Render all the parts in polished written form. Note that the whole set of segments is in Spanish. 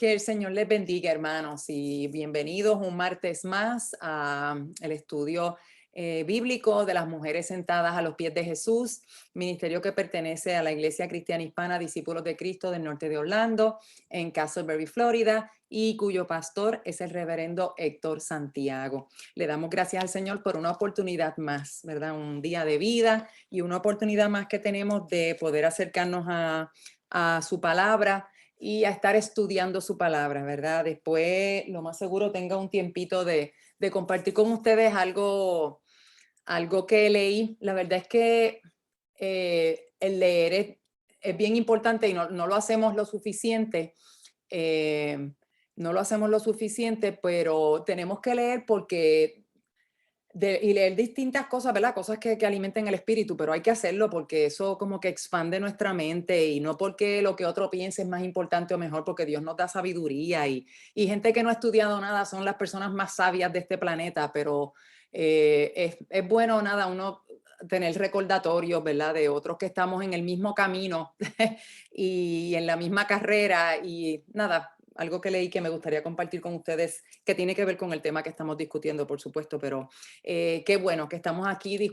Que el Señor les bendiga, hermanos, y bienvenidos un martes más al estudio bíblico de las mujeres sentadas a los pies de Jesús, ministerio que pertenece a la Iglesia Cristiana Hispana Discípulos de Cristo del norte de Orlando, en Casselberry, Florida, y cuyo pastor es el reverendo Héctor Santiago. Le damos gracias al Señor por una oportunidad más, ¿verdad? Un día de vida y una oportunidad más que tenemos de poder acercarnos a su palabra y a estar estudiando su palabra, ¿verdad? Después, lo más seguro, tenga un tiempito de compartir con ustedes algo que leí. La verdad es que el leer es bien importante y no lo hacemos lo suficiente. No lo hacemos lo suficiente, pero tenemos que leer porque y leer distintas cosas, ¿verdad? Cosas que alimenten el espíritu, pero hay que hacerlo porque eso como que expande nuestra mente y no porque lo que otro piense es más importante o mejor, porque Dios nos da sabiduría y gente que no ha estudiado nada son las personas más sabias de este planeta, pero es bueno, nada, uno tener recordatorios, ¿verdad? De otros que estamos en el mismo camino y en la misma carrera y nada, algo que leí que me gustaría compartir con ustedes, que tiene que ver con el tema que estamos discutiendo, por supuesto, pero qué bueno que estamos aquí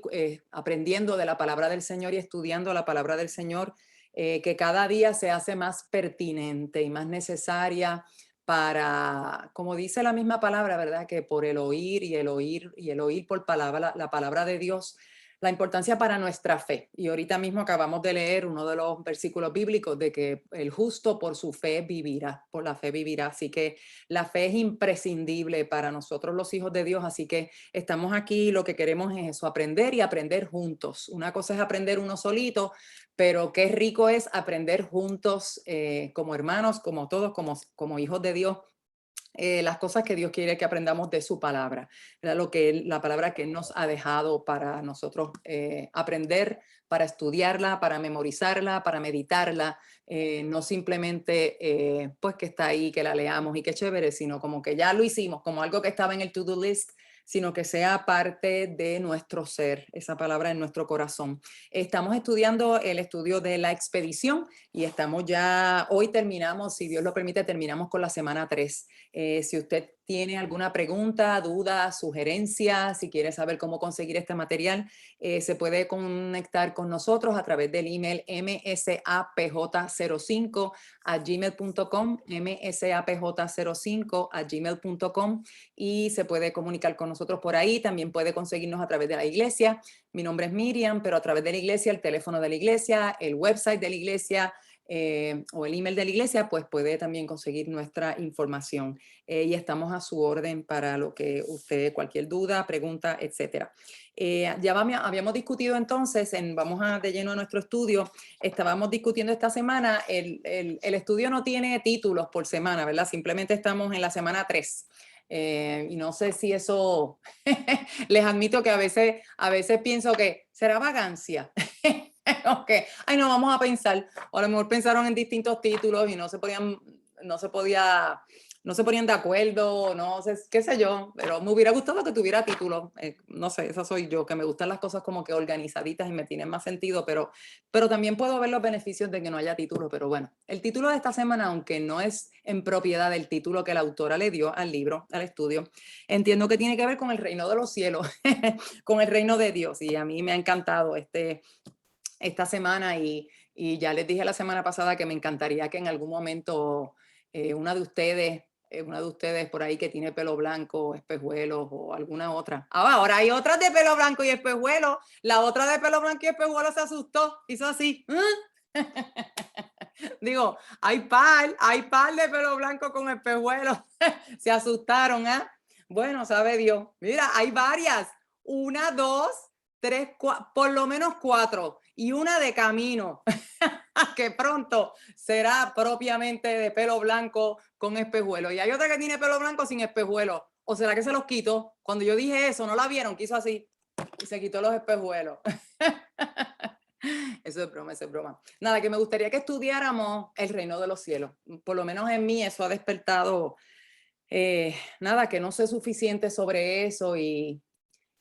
aprendiendo de la palabra del Señor y estudiando la palabra del Señor, que cada día se hace más pertinente y más necesaria para, como dice la misma palabra, ¿verdad? Que por el oír y el oír y el oír por palabra, la palabra de Dios, la importancia para nuestra fe. Y ahorita mismo acabamos de leer uno de los versículos bíblicos de que el justo por su fe vivirá, por la fe vivirá. Así que la fe es imprescindible para nosotros los hijos de Dios. Así que estamos aquí, lo que queremos es eso, aprender y aprender juntos. Una cosa es aprender uno solito, pero qué rico es aprender juntos como hermanos, como todos, como hijos de Dios, las cosas que Dios quiere que aprendamos de su palabra, ¿verdad? La palabra que Él nos ha dejado para nosotros aprender, para estudiarla, para memorizarla, para meditarla, no simplemente pues que está ahí, que la leamos y qué chévere, sino como que ya lo hicimos, como algo que estaba en el to-do list, sino que sea parte de nuestro ser, esa palabra en nuestro corazón. Estamos estudiando el estudio de la expedición y estamos ya, hoy terminamos, si Dios lo permite, terminamos con la semana 3. Si usted tiene alguna pregunta, duda, sugerencia, si quiere saber cómo conseguir este material, se puede conectar con nosotros a través del email msapj05@gmail.com, msapj05@gmail.com, y se puede comunicar con nosotros por ahí. También puede conseguirnos a través de la iglesia. Mi nombre es Miriam, pero a través de la iglesia, el teléfono de la iglesia, el website de la iglesia, o el email de la iglesia, pues puede también conseguir nuestra información y estamos a su orden para lo que usted, cualquier duda, pregunta, etcétera. Habíamos discutido entonces, vamos de lleno a nuestro estudio, estábamos discutiendo esta semana, el estudio no tiene títulos por semana, ¿verdad? Simplemente estamos en la semana 3. Y no sé si eso, les admito que a veces pienso que será vagancia. Ok, ay, no, vamos a pensar, o a lo mejor pensaron en distintos títulos y no se podía, no se ponían de acuerdo, no sé, qué sé yo, pero me hubiera gustado que tuviera título, no sé, esa soy yo, que me gustan las cosas como que organizaditas y me tienen más sentido, pero también puedo ver los beneficios de que no haya título, pero bueno, el título de esta semana, aunque no es en propiedad del título que la autora le dio al libro, al estudio, entiendo que tiene que ver con el reino de los cielos, con el reino de Dios, y a mí me ha encantado esta semana y ya les dije la semana pasada que me encantaría que en algún momento una de ustedes por ahí que tiene pelo blanco, espejuelos o alguna otra. Ahora hay otras de pelo blanco y espejuelos. La otra de pelo blanco y espejuelos se asustó, hizo así. Digo, hay par de pelo blanco con espejuelos. Se asustaron, ¿ah? Bueno, sabe Dios. Mira, hay varias. Una, dos, tres, por lo menos 4 y una de camino, que pronto será propiamente de pelo blanco con espejuelos. Y hay otra que tiene pelo blanco sin espejuelos. ¿O será que se los quitó? Cuando yo dije eso, no la vieron, que hizo así y se quitó los espejuelos. Eso es broma, eso es broma. Nada, que me gustaría que estudiáramos el reino de los cielos. Por lo menos en mí eso ha despertado, nada, que no sé suficiente sobre eso y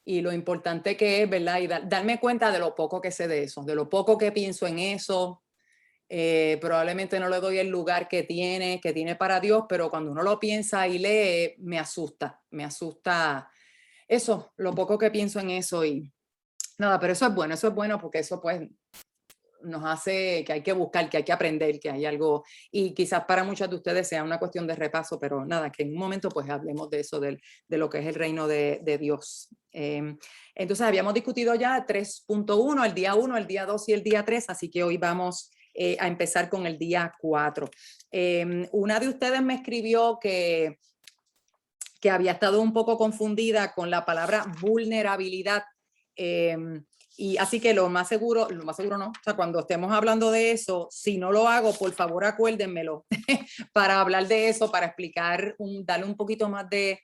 lo importante que es, ¿verdad? Y darme cuenta de lo poco que sé de eso, de lo poco que pienso en eso probablemente no le doy el lugar que tiene para Dios, pero cuando uno lo piensa y lee, me asusta eso, lo poco que pienso en eso y nada, pero eso es bueno porque eso pues nos hace que hay que buscar, que hay que aprender, que hay algo, y quizás para muchas de ustedes sea una cuestión de repaso, pero nada, que en un momento pues hablemos de eso, de lo que es el reino de Dios. Entonces habíamos discutido ya 3.1, el día 1, el día 2 y el día 3, así que hoy vamos a empezar con el día 4. Una de ustedes me escribió que había estado un poco confundida con la palabra vulnerabilidad. Y así que lo más seguro no, o sea, cuando estemos hablando de eso, si no lo hago, por favor acuérdenmelo para hablar de eso, para explicar, darle un poquito más de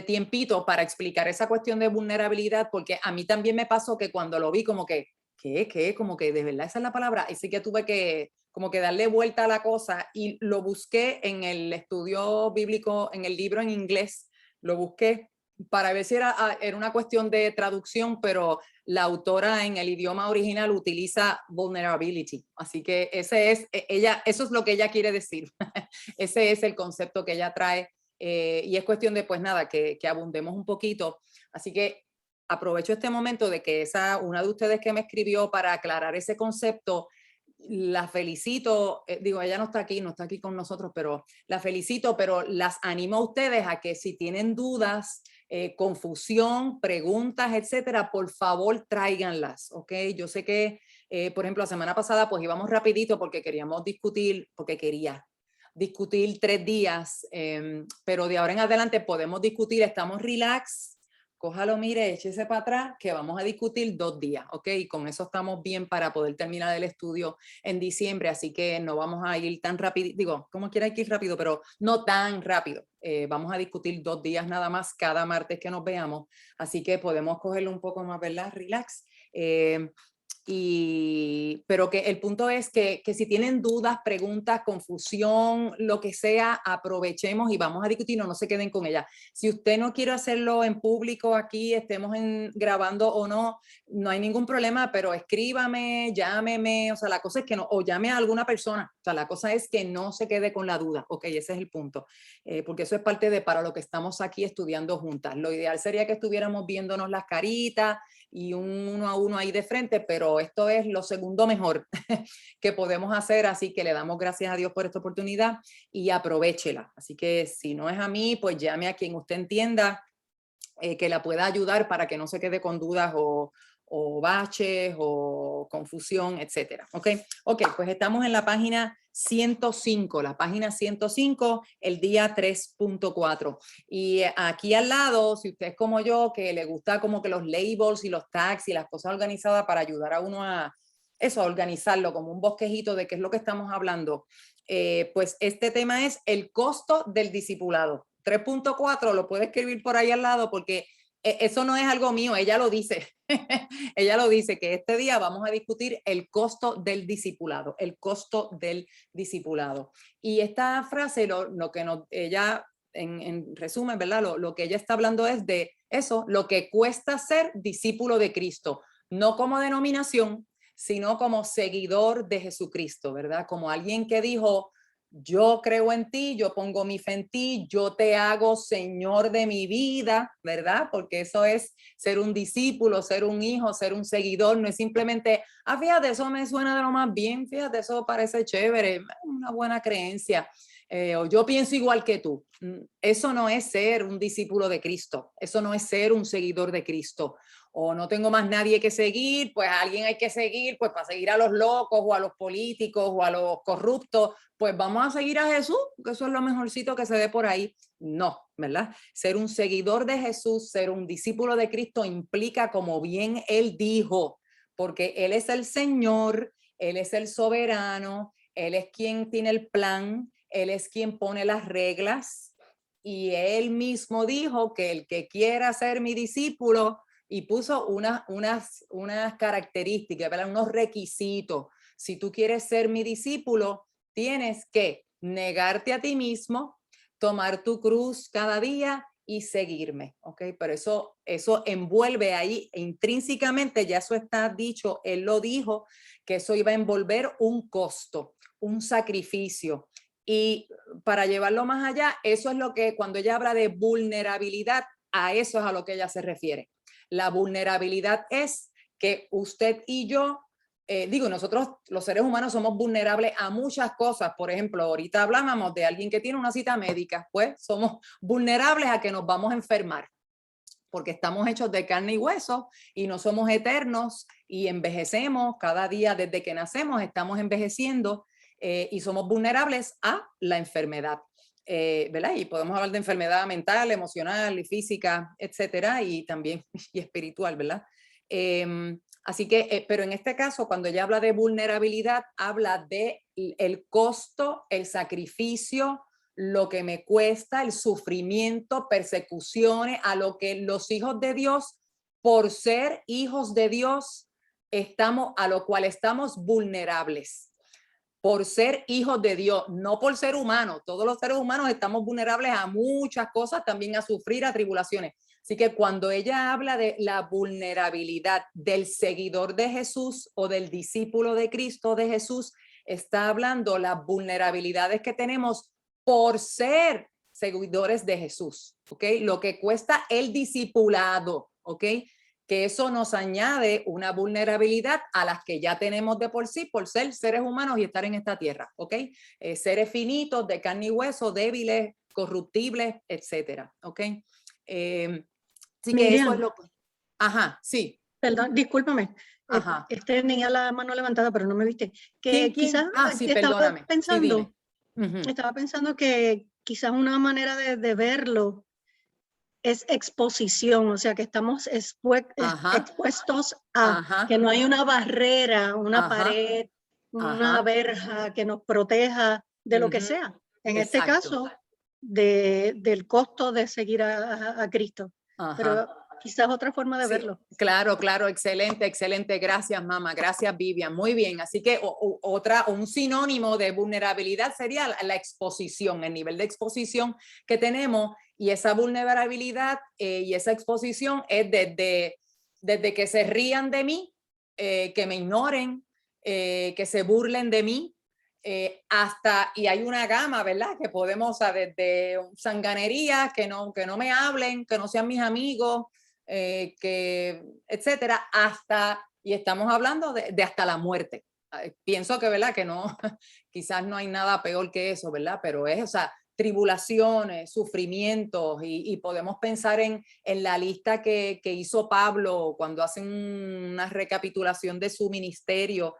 tiempito para explicar esa cuestión de vulnerabilidad, porque a mí también me pasó que cuando lo vi como que, ¿qué? Como que de verdad esa es la palabra, y sí que tuve que como que darle vuelta a la cosa y lo busqué en el estudio bíblico, en el libro en inglés, lo busqué para ver si era una cuestión de traducción, pero la autora en el idioma original utiliza vulnerability, así que ese es, eso es lo que ella quiere decir, ese es el concepto que ella trae. Y es cuestión de, pues nada, que abundemos un poquito. Así que aprovecho este momento de que una de ustedes que me escribió para aclarar ese concepto, la felicito, digo, ella no está aquí con nosotros, pero la felicito, pero las animo a ustedes a que si tienen dudas, confusión, preguntas, etcétera, por favor tráiganlas, ¿ok? Yo sé que, por ejemplo, la semana pasada pues íbamos rapidito porque queríamos discutir, porque quería discutir 3 días, pero de ahora en adelante podemos discutir, estamos relax, cójalo, mire, échese para atrás, que vamos a discutir 2 días, ¿ok? Y con eso estamos bien para poder terminar el estudio en diciembre, así que no vamos a ir tan rápido, digo, como quiera hay que ir rápido, pero no tan rápido. Vamos a discutir 2 días nada más cada martes que nos veamos, así que podemos cogerlo un poco más, ¿verdad? Relax. Pero que el punto es que si tienen dudas, preguntas, confusión, lo que sea, aprovechemos y vamos a discutir, no se queden con ella. Si usted no quiere hacerlo en público aquí, estemos grabando o no, no hay ningún problema, pero escríbame, llámeme, o sea, la cosa es que no, o llame a alguna persona, o sea, la cosa es que no se quede con la duda, ok, ese es el punto, porque eso es parte de para lo que estamos aquí estudiando juntas. Lo ideal sería que estuviéramos viéndonos las caritas, y uno a uno ahí de frente, pero esto es lo segundo mejor que podemos hacer, así que le damos gracias a Dios por esta oportunidad y aprovéchela. Así que si no es a mí, pues llame a quien usted entienda que la pueda ayudar para que no se quede con dudas o baches o confusión, etcétera. Ok, pues estamos en la página 105, el día 3.4. Y aquí al lado, si usted es como yo, que le gusta como que los labels y los tags y las cosas organizadas para ayudar a uno a eso, a organizarlo como un bosquejito de qué es lo que estamos hablando, pues este tema es el costo del discipulado. 3.4 lo puede escribir por ahí al lado porque eso no es algo mío, ella lo dice. Ella lo dice que este día vamos a discutir el costo del discipulado, el costo del discipulado. Y esta frase, lo que ella, en resumen, ¿verdad? Lo que ella está hablando es de eso, lo que cuesta ser discípulo de Cristo, no como denominación, sino como seguidor de Jesucristo, ¿verdad? Como alguien que dijo, yo creo en ti, yo pongo mi fe en ti, yo te hago Señor de mi vida, ¿verdad? Porque eso es ser un discípulo, ser un hijo, ser un seguidor, no es simplemente, fíjate, eso me suena de lo más bien, fíjate, eso parece chévere, una buena creencia, o yo pienso igual que tú. Eso no es ser un discípulo de Cristo, eso no es ser un seguidor de Cristo. O no tengo más nadie que seguir, pues a alguien hay que seguir, pues para seguir a los locos o a los políticos o a los corruptos, pues vamos a seguir a Jesús, que eso es lo mejorcito que se ve por ahí. No, ¿verdad? Ser un seguidor de Jesús, ser un discípulo de Cristo implica, como bien él dijo, porque él es el Señor, él es el soberano, él es quien tiene el plan, él es quien pone las reglas y él mismo dijo que el que quiera ser mi discípulo, y puso unas características, ¿verdad? Unos requisitos. Si tú quieres ser mi discípulo, tienes que negarte a ti mismo, tomar tu cruz cada día y seguirme, ¿ok? Pero eso envuelve ahí intrínsecamente, ya eso está dicho, él lo dijo, que eso iba a envolver un costo, un sacrificio. Y para llevarlo más allá, eso es lo que cuando ella habla de vulnerabilidad, a eso es a lo que ella se refiere. La vulnerabilidad es que usted y yo, nosotros los seres humanos somos vulnerables a muchas cosas. Por ejemplo, ahorita hablábamos de alguien que tiene una cita médica, pues somos vulnerables a que nos vamos a enfermar porque estamos hechos de carne y hueso y no somos eternos y envejecemos cada día desde que nacemos, estamos envejeciendo y somos vulnerables a la enfermedad. ¿Verdad? Y podemos hablar de enfermedad mental, emocional y física, etcétera, y también y espiritual, ¿verdad? Así que, pero en este caso, cuando ella habla de vulnerabilidad, habla de el costo, el sacrificio, lo que me cuesta, el sufrimiento, persecuciones, a lo que los hijos de Dios, por ser hijos de Dios, a lo cual estamos vulnerables. Por ser hijos de Dios, no por ser humanos. Todos los seres humanos estamos vulnerables a muchas cosas, también a sufrir, a tribulaciones. Así que cuando ella habla de la vulnerabilidad del seguidor de Jesús o del discípulo de Cristo de Jesús, está hablando las vulnerabilidades que tenemos por ser seguidores de Jesús, ¿ok? Lo que cuesta el discipulado, ¿ok? Que eso nos añade una vulnerabilidad a las que ya tenemos de por sí, por ser seres humanos y estar en esta tierra, ¿ok? Seres finitos, de carne y hueso, débiles, corruptibles, etcétera, ¿ok? Así que eso es Miriam, lo que... Ajá, sí. perdón, discúlpame. Ajá. Tenía la mano levantada, pero no me viste. Que ¿Quién? quizás Ah, sí, perdóname. Sí, dime. estaba pensando que quizás una manera de verlo es exposición, o sea, que estamos Ajá, expuestos a ajá, que no hay una barrera, una ajá, pared, una ajá. verja que nos proteja de lo que Ujú, sea. En este exacto. caso, del costo de seguir a Cristo. Ajá. Pero quizás otra forma de Sí, verlo. claro, claro, excelente, excelente. Gracias, mamá. Gracias, Vivian. Muy bien. Así que un sinónimo de vulnerabilidad sería la exposición, el nivel de exposición que tenemos y esa vulnerabilidad y esa exposición es desde que se rían de mí, que me ignoren, que se burlen de mí, y hay una gama, ¿verdad? Que podemos, o sea, desde sanganerías, que no me hablen, que no sean mis amigos, etcétera, y estamos hablando de hasta la muerte. Pienso que, ¿verdad? Que no, quizás no hay nada peor que eso, ¿verdad? Pero o sea, tribulaciones, sufrimientos, y podemos pensar en la lista que hizo Pablo cuando hacen una recapitulación de su ministerio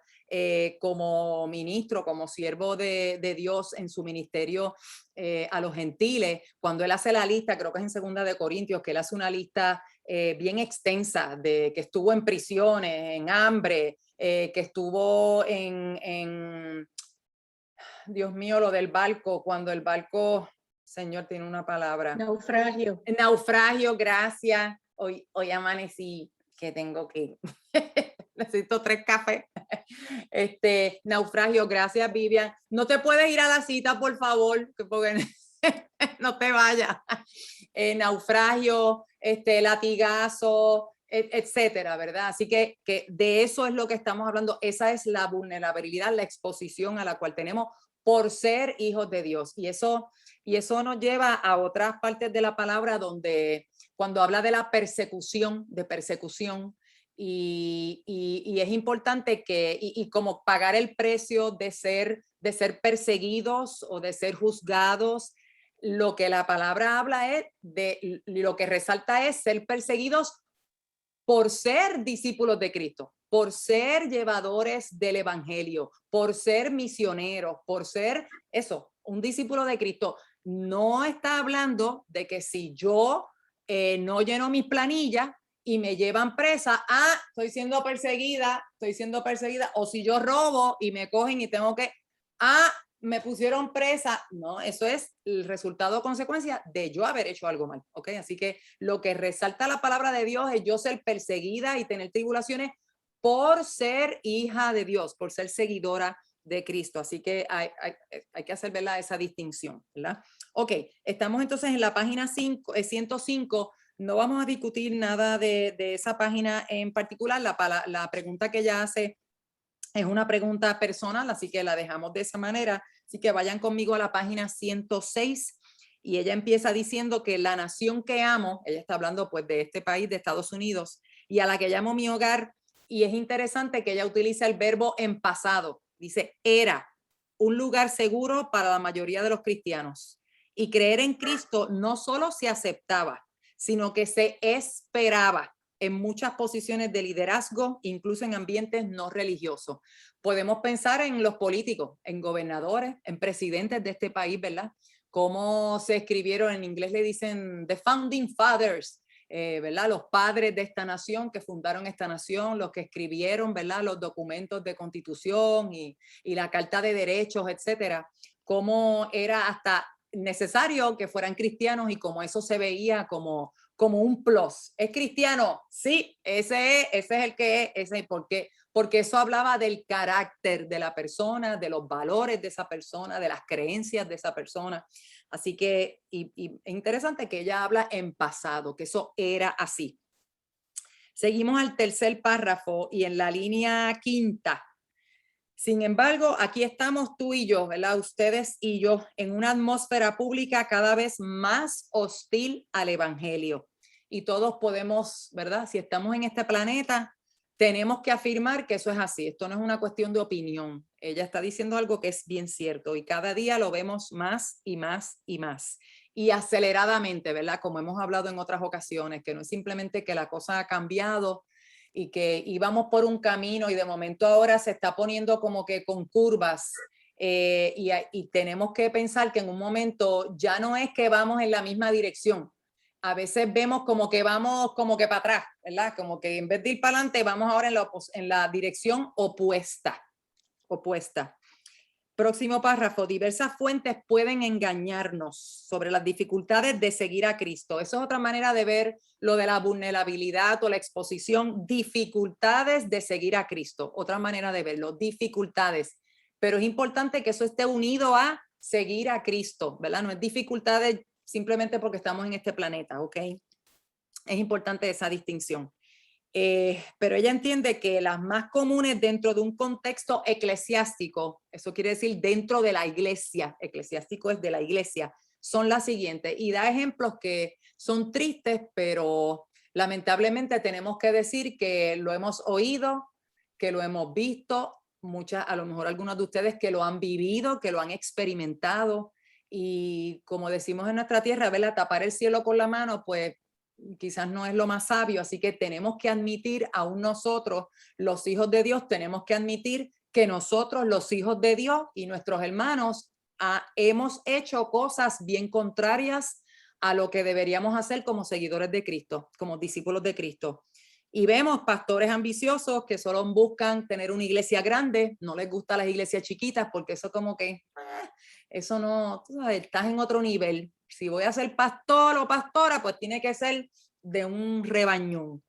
como ministro, como siervo de Dios en su ministerio a los gentiles. Cuando él hace la lista, creo que es en Segunda de Corintios, que él hace una lista bien extensa de que estuvo en prisiones, en hambre, que estuvo Dios mío, lo del barco, cuando el barco, Señor, tiene una palabra. Naufragio. Naufragio, gracias. Hoy amanecí que tengo que necesito 3 cafés. Naufragio, gracias, Vivian. No te puedes ir a la cita, por favor, porque no te vayas. Naufragio, latigazo, etcétera, ¿verdad? Así que de eso es lo que estamos hablando. Esa es la vulnerabilidad, la exposición a la cual tenemos por ser hijos de Dios. Y eso nos lleva a otras partes de la palabra donde cuando habla de la persecución, y es importante y como pagar el precio de ser perseguidos o de ser juzgados, lo que la palabra habla es lo que resalta es ser perseguidos por ser discípulos de Cristo, por ser llevadores del evangelio, por ser misioneros, por ser eso, un discípulo de Cristo. No está hablando de que si yo no lleno mis planillas y me llevan presa, estoy siendo perseguida, o si yo robo y me cogen y tengo que, me pusieron presa. No, eso es el resultado o consecuencia de yo haber hecho algo mal, ¿ok? Así que lo que resalta la palabra de Dios es yo ser perseguida y tener tribulaciones por ser hija de Dios, por ser seguidora de Cristo. Así que hay que hacer, ¿verdad?, esa distinción, ¿verdad? Ok, estamos entonces en la página 105. No vamos a discutir nada de esa página en particular. La pregunta que ella hace es una pregunta personal, así que la dejamos de esa manera. Así que vayan conmigo a la página 106 y ella empieza diciendo que la nación que amo, ella está hablando pues de este país, de Estados Unidos, y a la que llamo mi hogar, y es interesante que ella utiliza el verbo en pasado. Dice, era un lugar seguro para la mayoría de los cristianos. Y creer en Cristo no solo se aceptaba, sino que se esperaba en muchas posiciones de liderazgo, incluso en ambientes no religiosos. Podemos pensar en los políticos, en gobernadores, en presidentes de este país, ¿verdad? Cómo se escribieron, en inglés le dicen the founding fathers, ¿verdad? Los padres de esta nación que fundaron esta nación, los que escribieron, ¿verdad?, los documentos de constitución y la carta de derechos, etcétera. Cómo era hasta necesario que fueran cristianos y cómo eso se veía como un plus. ¿Es cristiano? Sí, ese es el que es, porque eso hablaba del carácter de la persona, de los valores de esa persona, de las creencias de esa persona. Así que y es interesante que ella habla en pasado, que eso era así. Seguimos al tercer párrafo y en la línea quinta. Sin embargo, aquí estamos tú y yo, ¿verdad? Ustedes y yo, en una atmósfera pública cada vez más hostil al evangelio. Y todos podemos, ¿verdad? Si estamos en este planeta, tenemos que afirmar que eso es así. Esto no es una cuestión de opinión. Ella está diciendo algo que es bien cierto y cada día lo vemos más y más y más. Y aceleradamente, ¿verdad? Como hemos hablado en otras ocasiones, que no es simplemente que la cosa ha cambiado y que íbamos por un camino y de momento ahora se está poniendo como que con curvas y tenemos que pensar que en un momento ya no es que vamos en la misma dirección. A veces vemos como que vamos como que para atrás, ¿verdad? Como que en vez de ir para adelante vamos ahora en la dirección opuesta. Próximo párrafo, diversas fuentes pueden engañarnos sobre las dificultades de seguir a Cristo. Eso es otra manera de ver lo de la vulnerabilidad o la exposición, dificultades de seguir a Cristo. Otra manera de verlo, dificultades. Pero es importante que eso esté unido a seguir a Cristo, ¿verdad? No es dificultades simplemente porque estamos en este planeta, ¿ok? Es importante esa distinción. Pero ella entiende que las más comunes dentro de un contexto eclesiástico, eso quiere decir dentro de la iglesia, eclesiástico es de la iglesia, son las siguientes y da ejemplos que son tristes, pero lamentablemente tenemos que decir que lo hemos oído, que lo hemos visto, a lo mejor algunos de ustedes que lo han vivido, que lo han experimentado y como decimos en nuestra tierra, ¿verdad? Tapar el cielo con la mano, pues quizás no es lo más sabio, así que tenemos que admitir, aún nosotros, los hijos de Dios, tenemos que admitir que nosotros, los hijos de Dios y nuestros hermanos, hemos hecho cosas bien contrarias a lo que deberíamos hacer como seguidores de Cristo, como discípulos de Cristo. Y vemos pastores ambiciosos que solo buscan tener una iglesia grande, no les gustan las iglesias chiquitas porque eso como que, eso no, tú sabes, estás en otro nivel. Si voy a ser pastor o pastora, pues tiene que ser de un rebañón.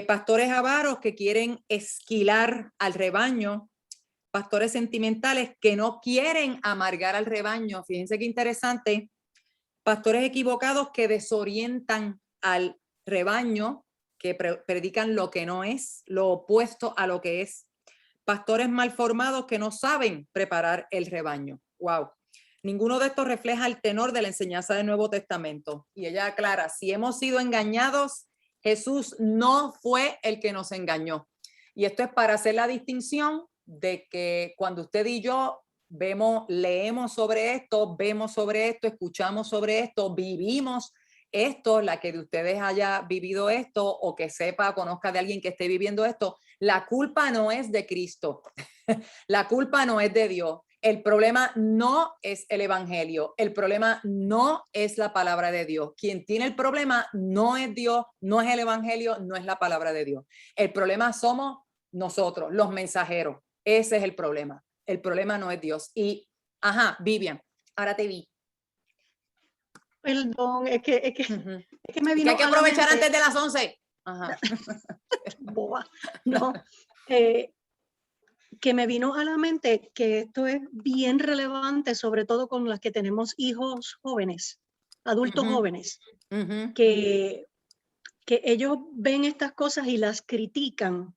Pastores avaros que quieren esquilar al rebaño, pastores sentimentales que no quieren amargar al rebaño. Fíjense qué interesante. Pastores equivocados que desorientan al rebaño, que predican lo que no es, lo opuesto a lo que es. Pastores mal formados que no saben preparar el rebaño. Wow. Ninguno de estos refleja el tenor de la enseñanza del Nuevo Testamento. Y ella aclara, si hemos sido engañados, Jesús no fue el que nos engañó. Y esto es para hacer la distinción de que cuando usted y yo leemos sobre esto, vemos sobre esto, escuchamos sobre esto, vivimos esto, la que de ustedes haya vivido esto o que sepa, conozca de alguien que esté viviendo esto, la culpa no es de Cristo, la culpa no es de Dios. El problema no es el evangelio, el problema no es la palabra de Dios. Quien tiene el problema no es Dios, no es el evangelio, no es la palabra de Dios. El problema somos nosotros, los mensajeros. Ese es el problema. El problema no es Dios. Y, Vivian, ahora te vi. Perdón, es que me vino que hay que aprovechar antes de las 11. Ajá. Boba. No. que me vino a la mente que esto es bien relevante, sobre todo con las que tenemos hijos jóvenes, adultos jóvenes, que ellos ven estas cosas y las critican,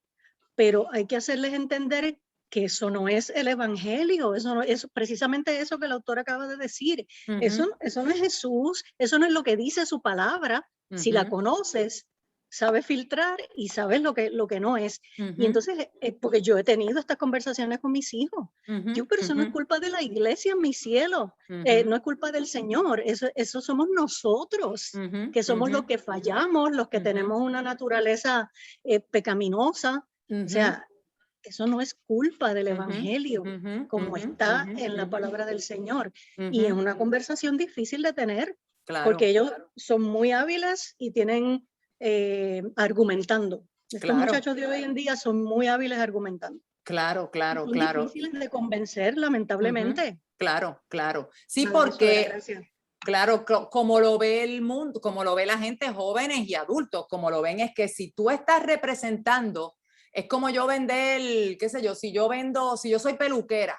pero hay que hacerles entender que eso no es el evangelio, eso no es precisamente eso que el autor acaba de decir. Eso no es Jesús, eso no es lo que dice su palabra. Si la conoces, sabes filtrar y sabes lo que no es. Y entonces, porque yo he tenido estas conversaciones con mis hijos. Digo, pero eso no es culpa de la iglesia, mi cielo. No es culpa del Señor. Eso somos nosotros, que somos los que fallamos, los que tenemos una naturaleza pecaminosa. O sea, eso no es culpa del evangelio, como está en la palabra del Señor. Y es una conversación difícil de tener, porque ellos son muy hábiles y tienen argumentando. Estos muchachos de hoy en día son muy hábiles argumentando. Claro. Son difíciles de convencer, lamentablemente. Claro. Sí, porque, claro, como lo ve el mundo, como lo ve la gente, jóvenes y adultos, como lo ven es que si tú estás representando, es como yo vender, qué sé yo, si yo soy peluquera,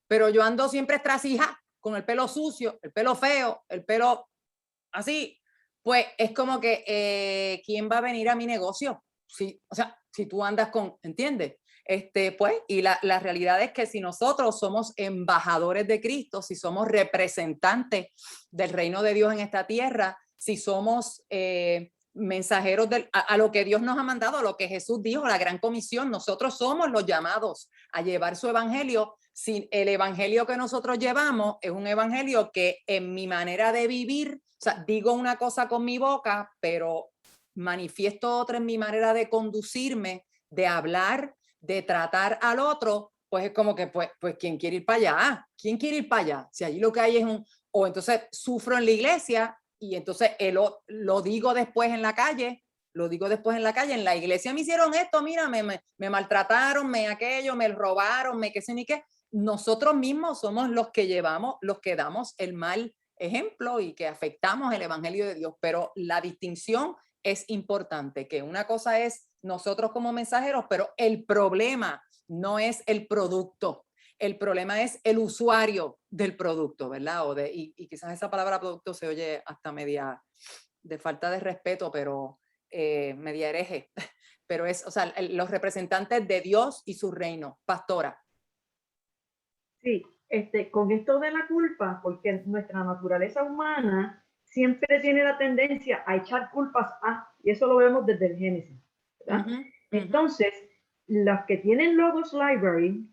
pero yo ando siempre estrasija, con el pelo sucio, el pelo feo, el pelo así, pues es como que, ¿quién va a venir a mi negocio? O sea, si tú andas ¿entiendes? Pues, y la realidad es que si nosotros somos embajadores de Cristo, si somos representantes del reino de Dios en esta tierra, si somos mensajeros a lo que Dios nos ha mandado, a lo que Jesús dijo, la gran comisión, nosotros somos los llamados a llevar su evangelio. Si el evangelio que nosotros llevamos es un evangelio que en mi manera de vivir, o sea, digo una cosa con mi boca, pero manifiesto otra en mi manera de conducirme, de hablar, de tratar al otro, pues es como que, pues ¿quién quiere ir para allá? ¿Quién quiere ir para allá? Si allí lo que hay es o entonces sufro en la iglesia y entonces lo digo después en la calle, en la iglesia me hicieron esto, mira, me maltrataron, aquello, me robaron, qué sé ni qué. Nosotros mismos somos los que damos el mal ejemplo y que afectamos el evangelio de Dios, pero la distinción es importante, que una cosa es nosotros como mensajeros, pero el problema no es el producto, el problema es el usuario del producto, ¿verdad? Y quizás esa palabra producto se oye hasta media de falta de respeto, pero media hereje, pero o sea, los representantes de Dios y su reino. Pastora. Sí, con esto de la culpa, porque nuestra naturaleza humana siempre tiene la tendencia a echar culpas y eso lo vemos desde el Génesis, ¿verdad? Entonces, los que tienen Logos Library,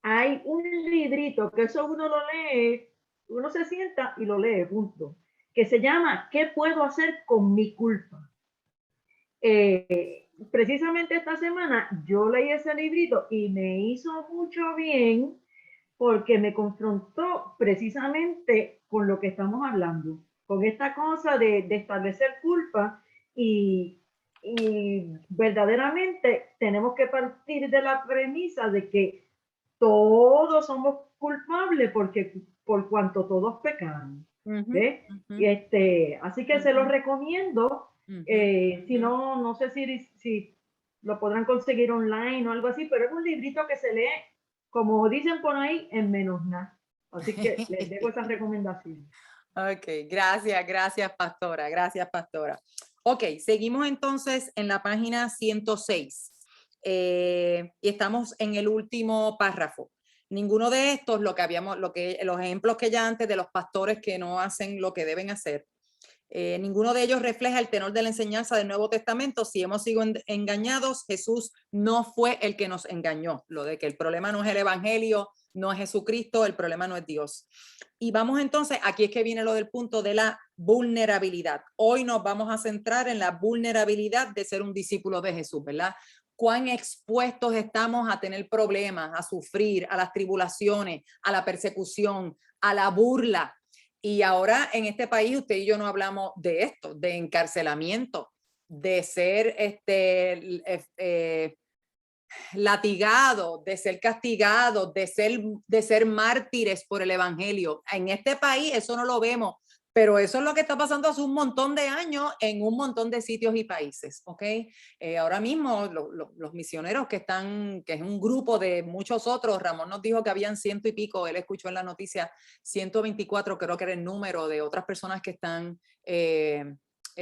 hay un librito que eso uno lo lee, uno se sienta y lo lee, punto, que se llama ¿Qué puedo hacer con mi culpa? Precisamente esta semana yo leí ese librito y me hizo mucho bien porque me confrontó precisamente con lo que estamos hablando, con esta cosa de establecer culpa y verdaderamente tenemos que partir de la premisa de que todos somos culpables por cuanto todos pecaron. Así que se los recomiendo. Si no, no sé si lo podrán conseguir online o algo así, pero es un librito que se lee, como dicen por ahí, en menos nada. Así que les dejo esa recomendación. Ok, gracias, pastora. Ok, seguimos entonces en la página 106 y estamos en el último párrafo. Ninguno de estos, los ejemplos que ya antes de los pastores que no hacen lo que deben hacer, ninguno de ellos refleja el tenor de la enseñanza del Nuevo Testamento. Si hemos sido engañados, Jesús no fue el que nos engañó. Lo de que el problema no es el evangelio, no es Jesucristo, el problema no es Dios. Y vamos entonces, aquí es que viene lo del punto de la vulnerabilidad. Hoy nos vamos a centrar en la vulnerabilidad de ser un discípulo de Jesús, ¿verdad? Cuán expuestos estamos a tener problemas, a sufrir, a las tribulaciones, a la persecución, a la burla. Y ahora en este país usted y yo no hablamos de esto, de encarcelamiento, de ser latigado, de ser castigado, de ser mártires por el evangelio. En este país eso no lo vemos, Pero eso es lo que está pasando hace un montón de años en un montón de sitios y países, ¿ok? Ahora mismo los misioneros que están, que es un grupo de muchos otros, Ramón nos dijo que habían 100 y pico, él escuchó en la noticia 124, creo que era el número de otras personas que están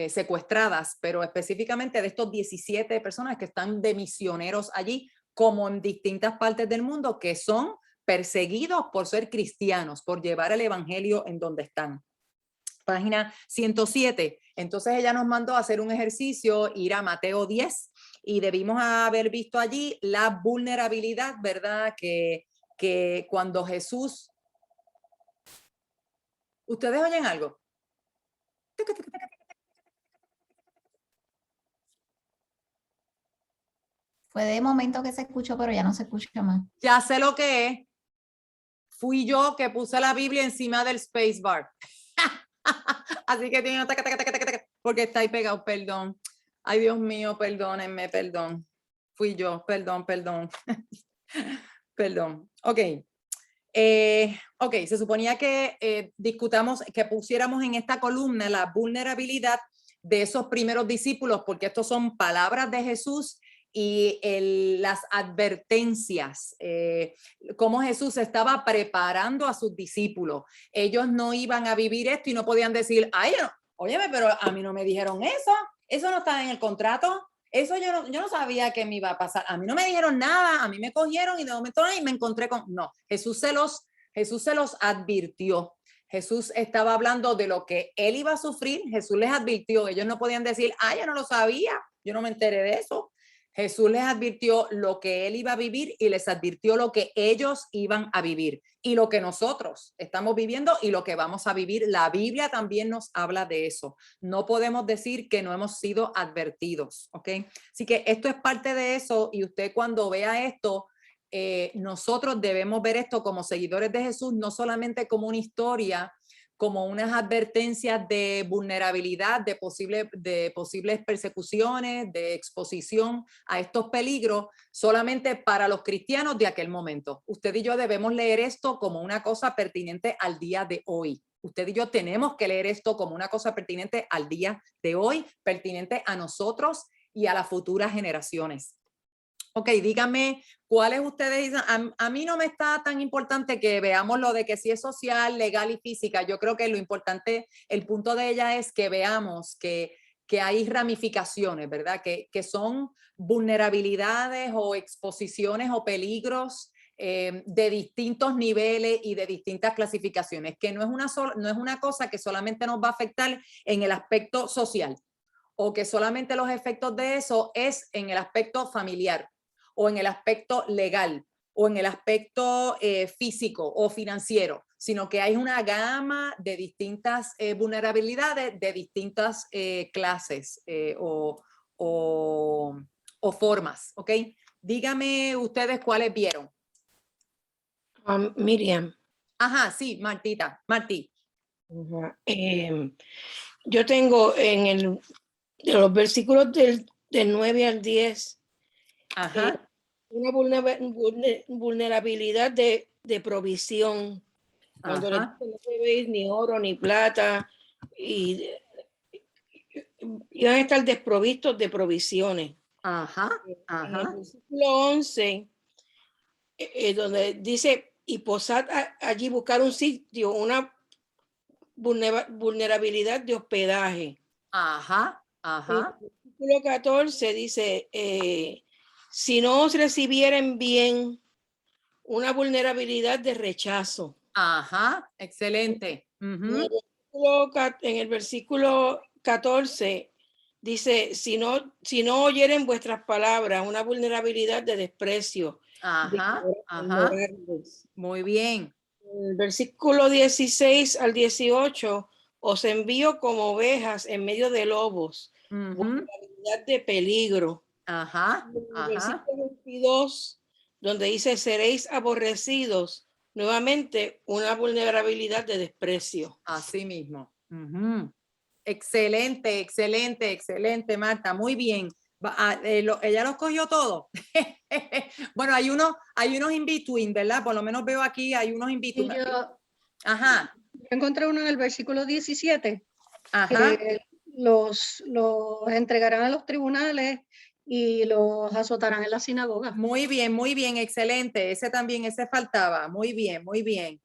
secuestradas, pero específicamente de estos 17 personas que están de misioneros allí, como en distintas partes del mundo, que son perseguidos por ser cristianos, por llevar el evangelio en donde están. Página 107. Entonces ella nos mandó a hacer un ejercicio, ir a Mateo 10, y debimos haber visto allí la vulnerabilidad, ¿verdad? Que cuando Jesús... ¿Ustedes oyen algo? Fue de momento que se escuchó, pero ya no se escucha más. Ya sé lo que es. Fui yo que puse la Biblia encima del spacebar. Así que tiene porque está ahí pegado, perdón. Ay, Dios mío, perdónenme, perdón. Fui yo, perdón. Perdón. Ok. Ok, se suponía que discutamos, que pusiéramos en esta columna la vulnerabilidad de esos primeros discípulos, porque estos son palabras de Jesús y las advertencias, cómo Jesús estaba preparando a sus discípulos. Ellos no iban a vivir esto y no podían decir, ay, no, óyeme, pero a mí no me dijeron eso no está en el contrato. Eso yo no sabía que me iba a pasar. A mí no me dijeron nada, a mí me cogieron y de momento y me encontré con... No, Jesús se los advirtió. Jesús estaba hablando de lo que él iba a sufrir. Jesús les advirtió. Ellos no podían decir, yo no lo sabía, yo no me enteré de eso. Jesús les advirtió lo que él iba a vivir y les advirtió lo que ellos iban a vivir y lo que nosotros estamos viviendo y lo que vamos a vivir. La Biblia también nos habla de eso. No podemos decir que no hemos sido advertidos, ¿ok? Así que esto es parte de eso y usted cuando vea esto, nosotros debemos ver esto como seguidores de Jesús, no solamente como una historia, como unas advertencias de vulnerabilidad, de posibles persecuciones, de exposición a estos peligros, solamente para los cristianos de aquel momento. Usted y yo debemos leer esto como una cosa pertinente al día de hoy. Usted y yo tenemos que leer esto como una cosa pertinente al día de hoy, pertinente a nosotros y a las futuras generaciones. Ok, díganme cuáles ustedes dicen. A mí no me está tan importante que veamos lo de que si es social, legal y física. Yo creo que lo importante, el punto de ella es que veamos que hay ramificaciones, ¿verdad? Que son vulnerabilidades o exposiciones o peligros de distintos niveles y de distintas clasificaciones, que no es una cosa que solamente nos va a afectar en el aspecto social o que solamente los efectos de eso es en el aspecto familiar o en el aspecto legal o en el aspecto físico o financiero, sino que hay una gama de distintas vulnerabilidades de distintas clases o formas, ¿ok? Dígame ustedes cuáles vieron. Miriam. Ajá, sí, Martí. Yo tengo de los versículos del 9 al 10, una vulnerabilidad de provisión. Cuando no debéis ni oro ni plata y van a estar desprovistos de provisiones. En el versículo 11, donde dice, y posad allí, buscar un sitio, una vulnerabilidad de hospedaje. En el versículo 14 dice, si no os recibieren bien, una vulnerabilidad de rechazo. Excelente. En el versículo 14 dice, si no oyeren vuestras palabras, una vulnerabilidad de desprecio. Muy bien. El versículo 16 al 18, os envío como ovejas en medio de lobos, vulnerabilidad de peligro. El versículo 22, donde dice, seréis aborrecidos, nuevamente una vulnerabilidad de desprecio. Así mismo. Excelente, Marta, muy bien. Ella los cogió todo. Bueno, hay unos in between, ¿verdad? Por lo menos veo aquí, hay unos in between. encontré uno en el versículo 17, Ajá. que los entregarán a los tribunales y los azotarán en la sinagoga. Muy bien, excelente. Ese también, ese faltaba. Muy bien, muy bien.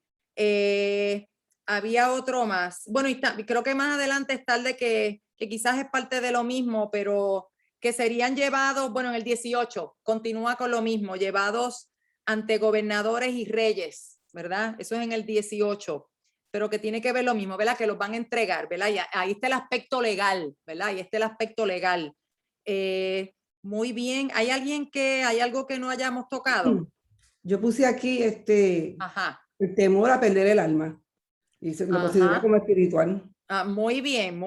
Había otro más. Bueno, y creo que más adelante está el de que quizás es parte de lo mismo, pero que serían llevados, bueno, en el 18, continúa con lo mismo, llevados ante gobernadores y reyes, ¿verdad? Eso es en el 18, pero que tiene que ver lo mismo, ¿verdad? Que los van a entregar, ¿verdad? Y ahí está el aspecto legal, ¿verdad? Ahí está el aspecto legal. Muy bien. ¿Hay algo que no hayamos tocado? Yo puse aquí Ajá. el temor a perder el alma. Y lo considero como espiritual. Muy bien.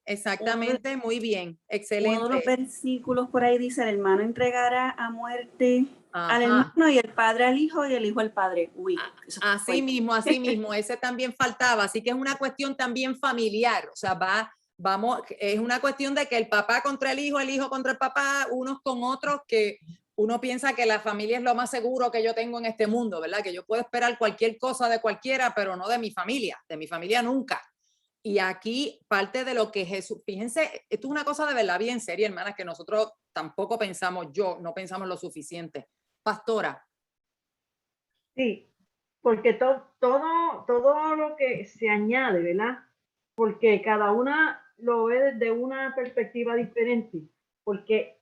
Exactamente, muy bien. Excelente. Uno de los versículos por ahí dice, el hermano entregará a muerte al Ajá. hermano y el padre al hijo y el hijo al padre. Uy, Así mismo. Ese también faltaba. Así que es una cuestión también familiar. O sea, es una cuestión de que el papá contra el hijo contra el papá, unos con otros, que uno piensa que la familia es lo más seguro que yo tengo en este mundo, ¿verdad? Que yo puedo esperar cualquier cosa de cualquiera, pero no de mi familia nunca. Y aquí parte de lo que Jesús, fíjense, esto es una cosa de verdad bien seria, hermanas, que nosotros tampoco no pensamos lo suficiente. Pastora. Sí, porque todo lo que se añade, ¿verdad? Porque cada una lo ve desde una perspectiva diferente. Porque,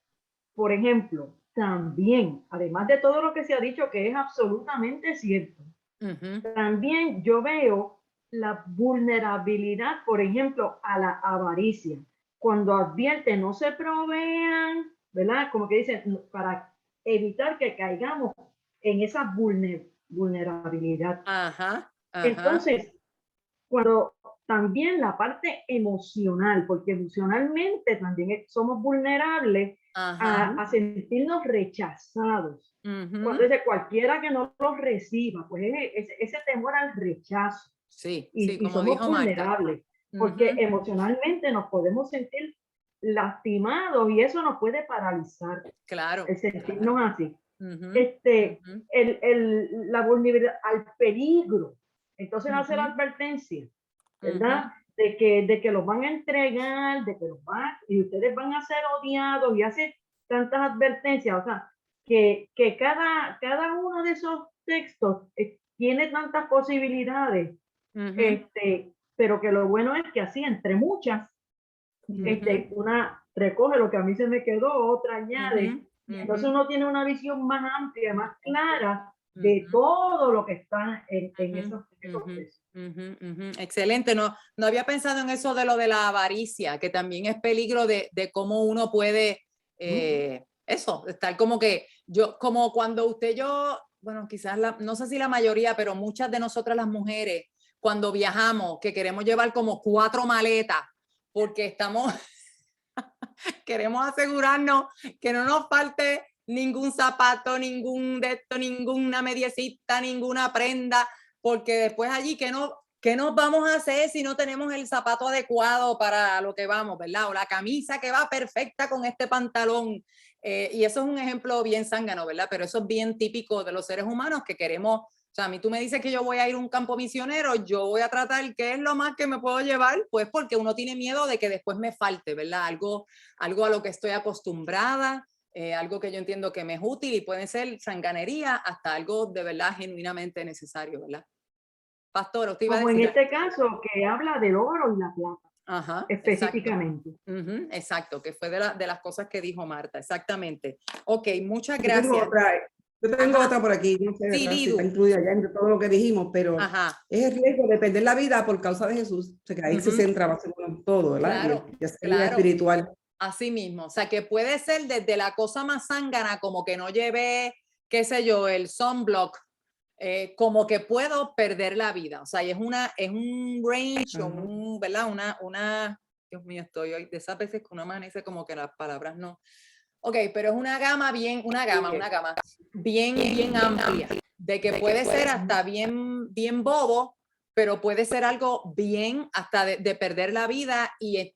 por ejemplo, también, además de todo lo que se ha dicho, que es absolutamente cierto, también yo veo la vulnerabilidad, por ejemplo, a la avaricia. Cuando advierte, no se provean, ¿verdad? Como que dicen, para evitar que caigamos en esa vulnerabilidad. Entonces, cuando también la parte emocional, porque emocionalmente también somos vulnerables a sentirnos rechazados. Cuando dice cualquiera que no los reciba, pues ese temor al rechazo. Sí, y como somos dijo vulnerables, porque emocionalmente nos podemos sentir lastimados y eso nos puede paralizar. Claro. El sentirnos así. La vulnerabilidad al peligro. Entonces hace la advertencia, ¿verdad? De que los van a entregar, y ustedes van a ser odiados, y hace tantas advertencias. O sea, que cada uno de esos textos tiene tantas posibilidades, pero que lo bueno es que así, entre muchas, una recoge lo que a mí se me quedó, otra añade. Entonces uno tiene una visión más amplia, más clara de todo lo que está en esos textos. Excelente. No había pensado en eso de lo de la avaricia, que también es peligro de cómo uno puede estar como que como cuando bueno, quizás no sé si la mayoría, pero muchas de nosotras las mujeres, cuando viajamos, que queremos llevar como 4 maletas, porque queremos asegurarnos que no nos falte ningún zapato, ninguna mediecita, ninguna prenda, porque después allí, ¿qué nos vamos a hacer si no tenemos el zapato adecuado para lo que vamos, ¿verdad? O la camisa que va perfecta con este pantalón. Y eso es un ejemplo bien zángano, ¿verdad? Pero eso es bien típico de los seres humanos que queremos. O sea, a mí tú me dices que yo voy a ir a un campo misionero, yo voy a tratar qué es lo más que me puedo llevar, pues porque uno tiene miedo de que después me falte, ¿verdad? Algo a lo que estoy acostumbrada, algo que yo entiendo que me es útil y puede ser sanganería hasta algo de verdad genuinamente necesario, ¿verdad? Pastor, usted iba a decir. Como en este caso, que habla del oro y la plata, específicamente. Exacto, que fue de las cosas que dijo Marta, exactamente. Ok, muchas gracias. Yo tengo otra por aquí, no sé si está incluida ya en todo lo que dijimos, pero es el riesgo de perder la vida por causa de Jesús. O sea, que ahí se centra más en todo, ¿verdad? Claro. Espiritual. Así mismo, o sea, que puede ser desde la cosa más zángana, como que no lleve, qué sé yo, el sunblock, como que puedo perder la vida. O sea, y es un range, ¿verdad? Dios mío, estoy hoy de esas veces que uno amanece como que las palabras no. Ok, pero es una gama bien amplia, de que puede ser hasta bien bobo, pero puede ser algo bien hasta de perder la vida y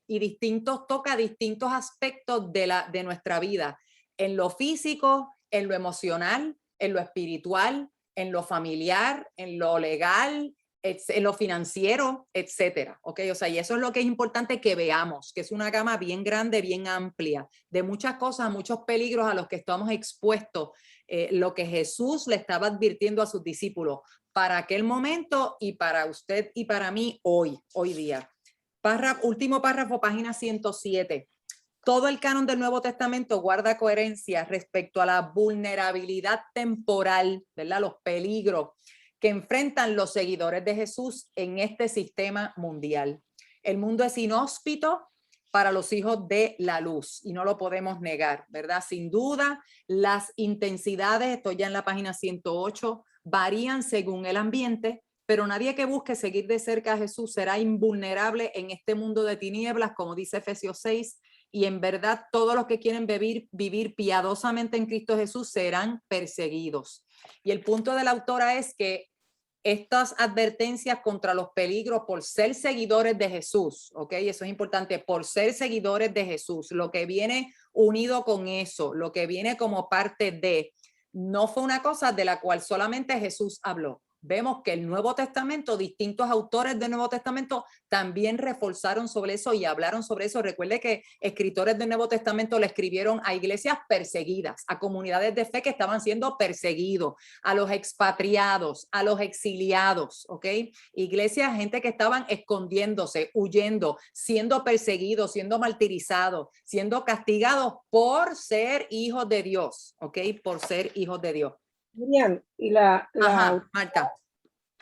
toca distintos aspectos de nuestra vida, en lo físico, en lo emocional, en lo espiritual, en lo familiar, en lo legal, en lo financiero, etcétera, ¿ok? O sea, y eso es lo que es importante que veamos, que es una gama bien grande, bien amplia, de muchas cosas, muchos peligros a los que estamos expuestos, lo que Jesús le estaba advirtiendo a sus discípulos para aquel momento y para usted y para mí hoy día. Último párrafo, página 107. Todo el canon del Nuevo Testamento guarda coherencia respecto a la vulnerabilidad temporal, ¿verdad? Los peligros que enfrentan los seguidores de Jesús en este sistema mundial. El mundo es inhóspito para los hijos de la luz y no lo podemos negar, ¿verdad? Sin duda, las intensidades, estoy ya en la página 108, varían según el ambiente, pero nadie que busque seguir de cerca a Jesús será invulnerable en este mundo de tinieblas, como dice Efesios 6, y en verdad todos los que quieren vivir piadosamente en Cristo Jesús serán perseguidos. Y el punto de la autora es que estas advertencias contra los peligros por ser seguidores de Jesús, ¿ok? Eso es importante, por ser seguidores de Jesús, lo que viene unido con eso, lo que viene como parte de, no fue una cosa de la cual solamente Jesús habló. Vemos que el Nuevo Testamento, distintos autores del Nuevo Testamento también reforzaron sobre eso y hablaron sobre eso. Recuerde que escritores del Nuevo Testamento le escribieron a iglesias perseguidas, a comunidades de fe que estaban siendo perseguidos, a los expatriados, a los exiliados, ¿ok? Iglesias, gente que estaban escondiéndose, huyendo, siendo perseguidos, siendo martirizados, siendo castigados por ser hijos de Dios, ¿ok? Por ser hijos de Dios. Miriam, y Marta.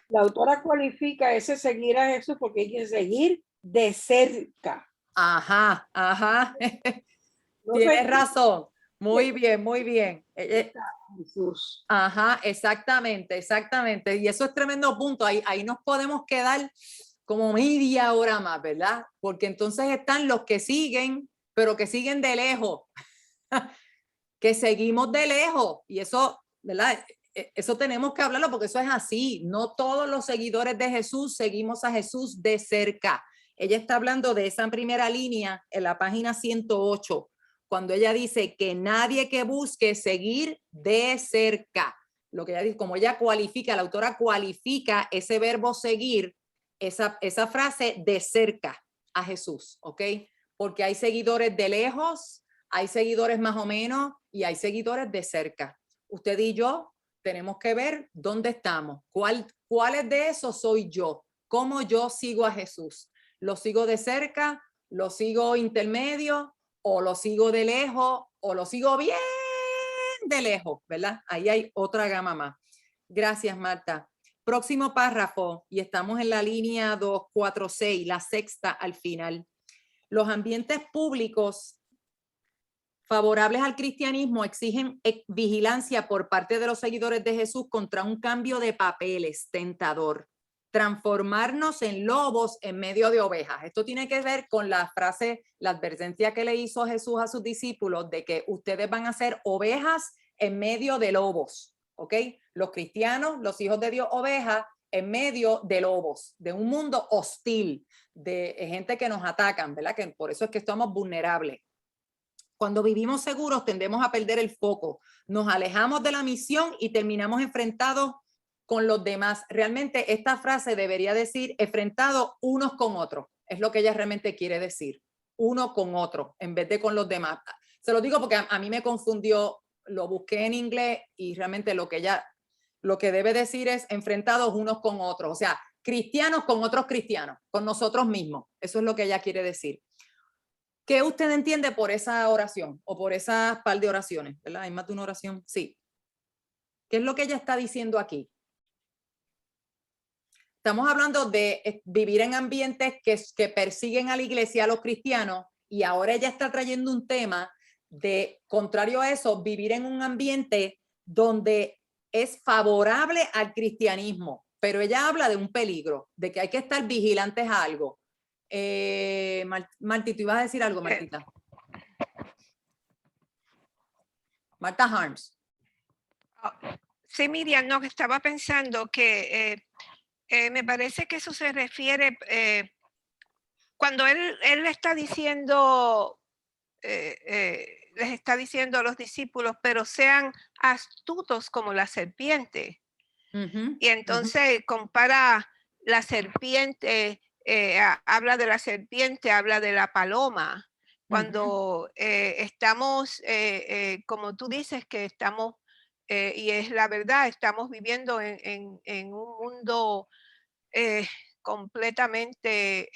La autora cualifica ese seguir a Jesús porque hay que seguir de cerca. Ajá. Tienes razón. Muy bien, muy bien. Jesús. Ajá, exactamente. Y eso es tremendo punto. Ahí nos podemos quedar como media hora más, ¿verdad? Porque entonces están los que siguen, pero que siguen de lejos. Que seguimos de lejos. Y eso, ¿verdad? Eso tenemos que hablarlo porque eso es así. No todos los seguidores de Jesús seguimos a Jesús de cerca. Ella está hablando de esa primera línea en la página 108, cuando ella dice que nadie que busque seguir de cerca. Lo que ella dice, como ella cualifica, la autora cualifica ese verbo seguir, esa frase de cerca a Jesús, ¿ok? Porque hay seguidores de lejos, hay seguidores más o menos y hay seguidores de cerca. Usted y yo tenemos que ver dónde estamos, cuáles de esos soy yo, cómo yo sigo a Jesús. ¿Lo sigo de cerca? ¿Lo sigo intermedio? ¿O lo sigo de lejos? ¿O lo sigo bien de lejos? ¿Verdad? Ahí hay otra gama más. Gracias, Marta. Próximo párrafo, y estamos en la línea 246, la sexta al final. Los ambientes públicos favorables al cristianismo exigen vigilancia por parte de los seguidores de Jesús contra un cambio de papeles tentador. Transformarnos en lobos en medio de ovejas. Esto tiene que ver con la frase, la advertencia que le hizo Jesús a sus discípulos de que ustedes van a ser ovejas en medio de lobos, ¿ok? Los cristianos, los hijos de Dios, ovejas en medio de lobos, de un mundo hostil, de gente que nos atacan, ¿verdad? Que por eso es que estamos vulnerables. Cuando vivimos seguros tendemos a perder el foco, nos alejamos de la misión y terminamos enfrentados con los demás. Realmente esta frase debería decir enfrentados unos con otros, es lo que ella realmente quiere decir, uno con otro, en vez de con los demás. Se lo digo porque a mí me confundió, lo busqué en inglés y realmente lo que debe decir es enfrentados unos con otros, o sea, cristianos con otros cristianos, con nosotros mismos, eso es lo que ella quiere decir. ¿Qué usted entiende por esa oración o por esas par de oraciones? ¿Verdad? ¿Hay más de una oración? Sí. ¿Qué es lo que ella está diciendo aquí? Estamos hablando de vivir en ambientes que persiguen a la iglesia, a los cristianos, y ahora ella está trayendo un tema de, contrario a eso, vivir en un ambiente donde es favorable al cristianismo, pero ella habla de un peligro, de que hay que estar vigilantes a algo. Martita, ¿ibas a decir algo, Martita? Marta Harms. Sí, Miriam, no, estaba pensando que me parece que eso se refiere cuando él está diciendo, les está diciendo a los discípulos, pero sean astutos como la serpiente. Y entonces compara la serpiente, habla de la serpiente, habla de la paloma. Cuando estamos, como tú dices, que estamos, y es la verdad, estamos viviendo en un mundo completamente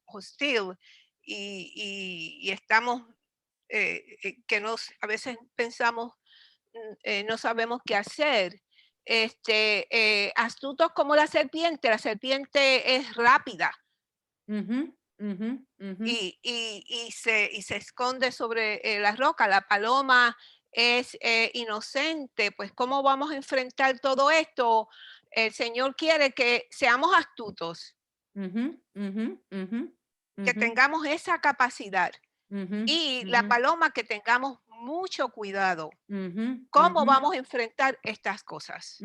hostil y estamos, que a veces pensamos, no sabemos qué hacer. Astutos como la serpiente es rápida. Y se esconde sobre la roca. La paloma es inocente. Pues, ¿cómo vamos a enfrentar todo esto? El Señor quiere que seamos astutos, que tengamos esa capacidad. Y la paloma, que tengamos mucho cuidado. ¿Cómo vamos a enfrentar estas cosas?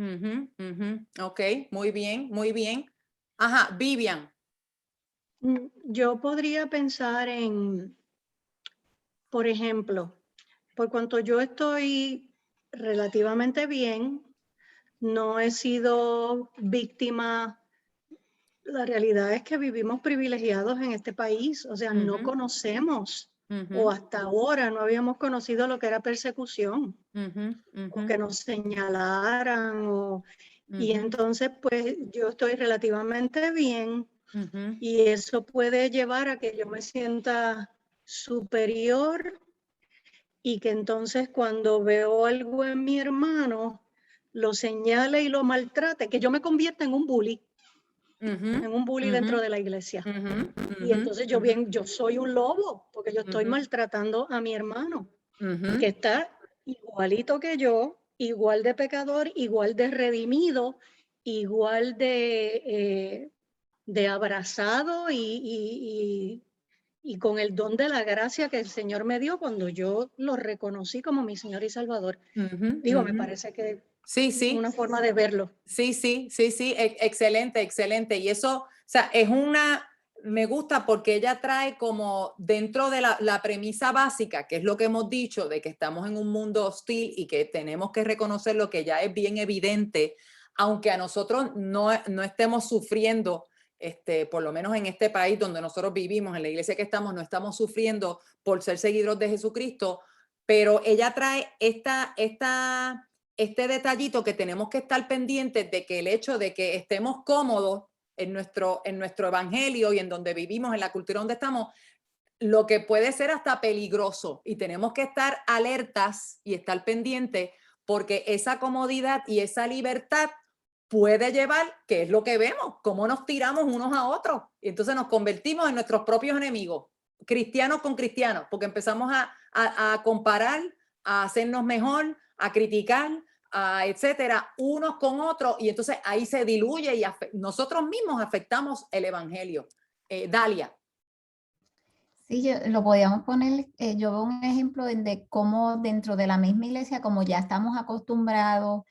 Ok, muy bien, muy bien. Ajá, Vivian. Yo podría pensar en, por ejemplo, por cuanto yo estoy relativamente bien, no he sido víctima. La realidad es que vivimos privilegiados en este país, o sea, no conocemos, o hasta ahora no habíamos conocido lo que era persecución, o que nos señalaran, y entonces pues yo estoy relativamente bien, y eso puede llevar a que yo me sienta superior, y que entonces cuando veo algo en mi hermano, lo señale y lo maltrate, que yo me convierta en un bully. En un bully dentro de la iglesia. Y entonces yo soy un lobo, porque yo estoy maltratando a mi hermano, que está igualito que yo, igual de pecador, igual de redimido, igual de abrazado y con el don de la gracia que el Señor me dio cuando yo lo reconocí como mi Señor y Salvador. Digo, me parece que es una forma de verlo. Sí, excelente, excelente. Y eso, o sea, me gusta porque ella trae como dentro de la premisa básica, que es lo que hemos dicho, de que estamos en un mundo hostil y que tenemos que reconocer lo que ya es bien evidente, aunque a nosotros no estemos sufriendo, por lo menos en este país donde nosotros vivimos, en la iglesia que estamos, no estamos sufriendo por ser seguidores de Jesucristo, pero ella trae este detallito que tenemos que estar pendientes de, que el hecho de que estemos cómodos en nuestro evangelio y en donde vivimos, en la cultura donde estamos, lo que puede ser hasta peligroso, y tenemos que estar alertas y estar pendientes, porque esa comodidad y esa libertad puede llevar, que es lo que vemos, cómo nos tiramos unos a otros, y entonces nos convertimos en nuestros propios enemigos, cristianos con cristianos, porque empezamos a comparar, a hacernos mejor, a criticar, etcétera, unos con otros, y entonces ahí se diluye y nosotros mismos afectamos el evangelio. Dalia. Sí, lo podíamos poner, yo veo un ejemplo de cómo dentro de la misma iglesia, como ya estamos acostumbrados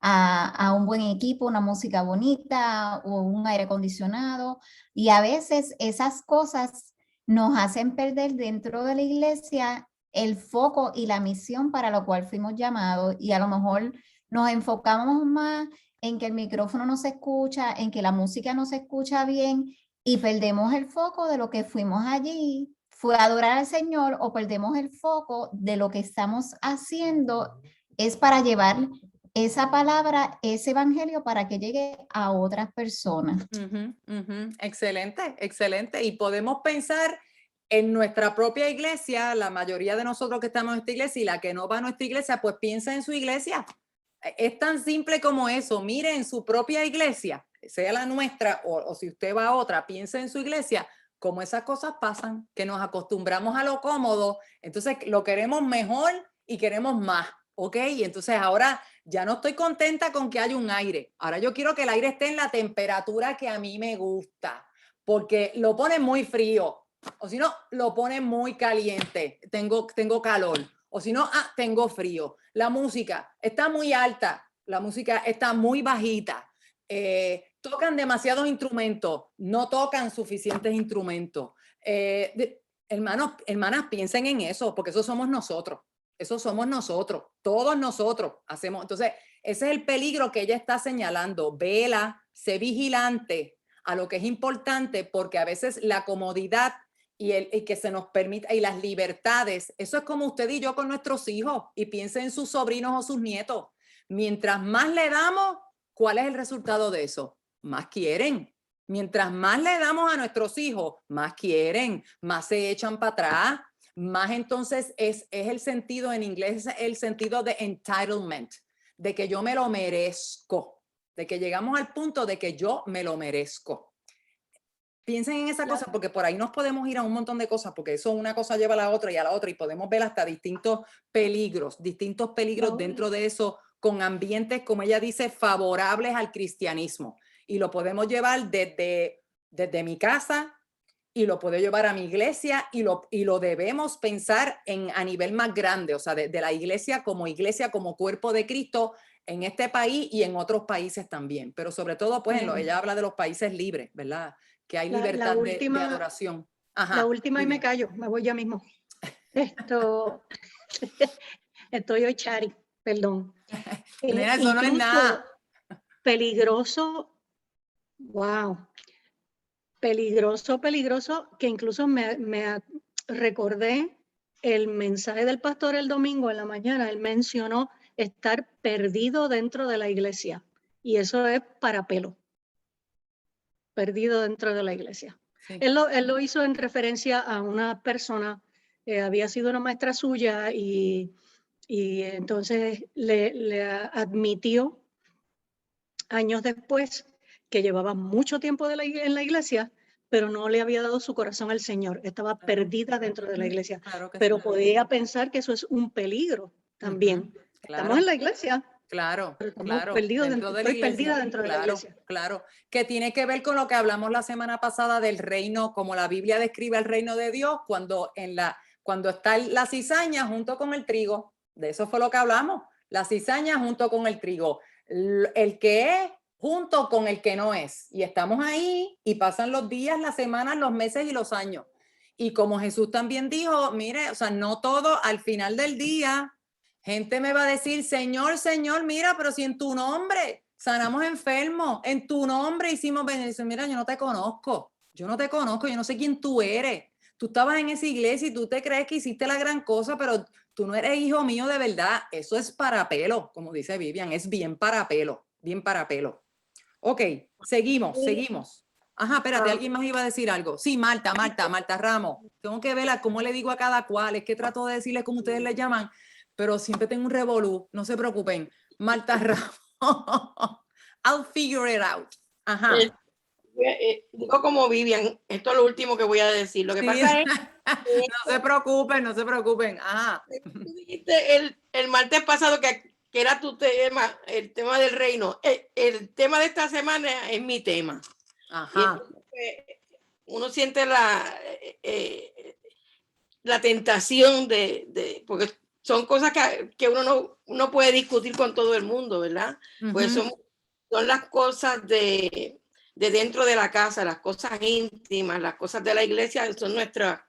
a un buen equipo, una música bonita o un aire acondicionado, y a veces esas cosas nos hacen perder dentro de la iglesia el foco y la misión para lo cual fuimos llamados, y a lo mejor nos enfocamos más en que el micrófono no se escucha, en que la música no se escucha bien, y perdemos el foco de lo que fuimos allí, fue adorar al Señor, o perdemos el foco de lo que estamos haciendo es para llevar esa palabra, ese evangelio, para que llegue a otras personas. Excelente, excelente. Y podemos pensar en nuestra propia iglesia, la mayoría de nosotros que estamos en esta iglesia, y la que no va a nuestra iglesia, pues piensa en su iglesia. Es tan simple como eso. Mire en su propia iglesia, sea la nuestra o si usted va a otra, piensa en su iglesia, cómo esas cosas pasan, que nos acostumbramos a lo cómodo, entonces lo queremos mejor y queremos más, ¿ok? Y entonces ahora ya no estoy contenta con que haya un aire, ahora yo quiero que el aire esté en la temperatura que a mí me gusta, porque lo pone muy frío, o si no, lo pone muy caliente, tengo calor, o si no, tengo frío. La música está muy alta, la música está muy bajita, tocan demasiados instrumentos, no tocan suficientes instrumentos. Hermanas, piensen en eso, porque eso somos nosotros, todos nosotros hacemos. Entonces, ese es el peligro que ella está señalando. Vela, sé vigilante, a lo que es importante, porque a veces la comodidad y que se nos permita, y las libertades, eso es como usted y yo con nuestros hijos, y piensen en sus sobrinos o sus nietos. Mientras más le damos, ¿cuál es el resultado de eso? Más quieren. Mientras más le damos a nuestros hijos, más quieren, más se echan para atrás, más entonces es el sentido, en inglés, el sentido de entitlement, de que yo me lo merezco, de que llegamos al punto de que yo me lo merezco. Piensen en esa cosa, porque por ahí nos podemos ir a un montón de cosas, porque eso una cosa lleva a la otra y a la otra, y podemos ver hasta distintos peligros dentro de eso, con ambientes, como ella dice, favorables al cristianismo. Y lo podemos llevar desde mi casa, y lo puedo llevar a mi iglesia, y lo debemos pensar a nivel más grande, o sea, de la iglesia, como cuerpo de Cristo en este país y en otros países también. Pero sobre todo, pues, ella habla de los países libres, ¿verdad? Que hay libertad de adoración. Ajá, la última y me callo, me voy ya mismo. Estoy hoy chari, perdón. Eso no es nada. Peligroso, wow. Peligroso, que incluso me recordé el mensaje del pastor el domingo en la mañana. Él mencionó estar perdido dentro de la iglesia, y eso es para pelo. Perdido dentro de la iglesia. Sí. Él lo hizo en referencia a una persona que había sido una maestra suya, y entonces le admitió años después que llevaba mucho tiempo en la iglesia, pero no le había dado su corazón al Señor. Estaba perdida dentro de la iglesia. Claro, pero podía pensar que eso es un peligro también. Claro. Estamos en la iglesia. Claro, perdidos estoy perdida dentro de la iglesia. Claro, que tiene que ver con lo que hablamos la semana pasada del reino, como la Biblia describe el reino de Dios, cuando está la cizaña junto con el trigo. De eso fue lo que hablamos, la cizaña junto con el trigo, el que es junto con el que no es. Y estamos ahí, y pasan los días, las semanas, los meses y los años. Y como Jesús también dijo, mire, o sea, no todo al final del día. Gente me va a decir, Señor, Señor, mira, pero si en tu nombre sanamos enfermos, en tu nombre hicimos bendición. Mira, yo no te conozco, yo no sé quién tú eres. Tú estabas en esa iglesia y tú te crees que hiciste la gran cosa, pero tú no eres hijo mío de verdad. Eso es para pelo, como dice Vivian, es bien para pelo, bien para pelo. Ok, seguimos. Ajá, espérate, alguien más iba a decir algo. Sí, Marta Ramos. Tengo que verla cómo le digo a cada cual, es que trato de decirles como ustedes le llaman, pero siempre tengo un revolú, no se preocupen. Marta Ramos. I'll figure it out. Ajá. Digo como Vivian, esto es lo último que voy a decir. Lo que pasa es... no se preocupen. Ajá. Tú dijiste el martes pasado que era tu tema, el tema del reino. El tema de esta semana es mi tema. Ajá. Uno siente la tentación porque son cosas que uno no puede discutir con todo el mundo, ¿verdad? Uh-huh. Pues son las cosas de dentro de la casa, las cosas íntimas, las cosas de la iglesia son nuestras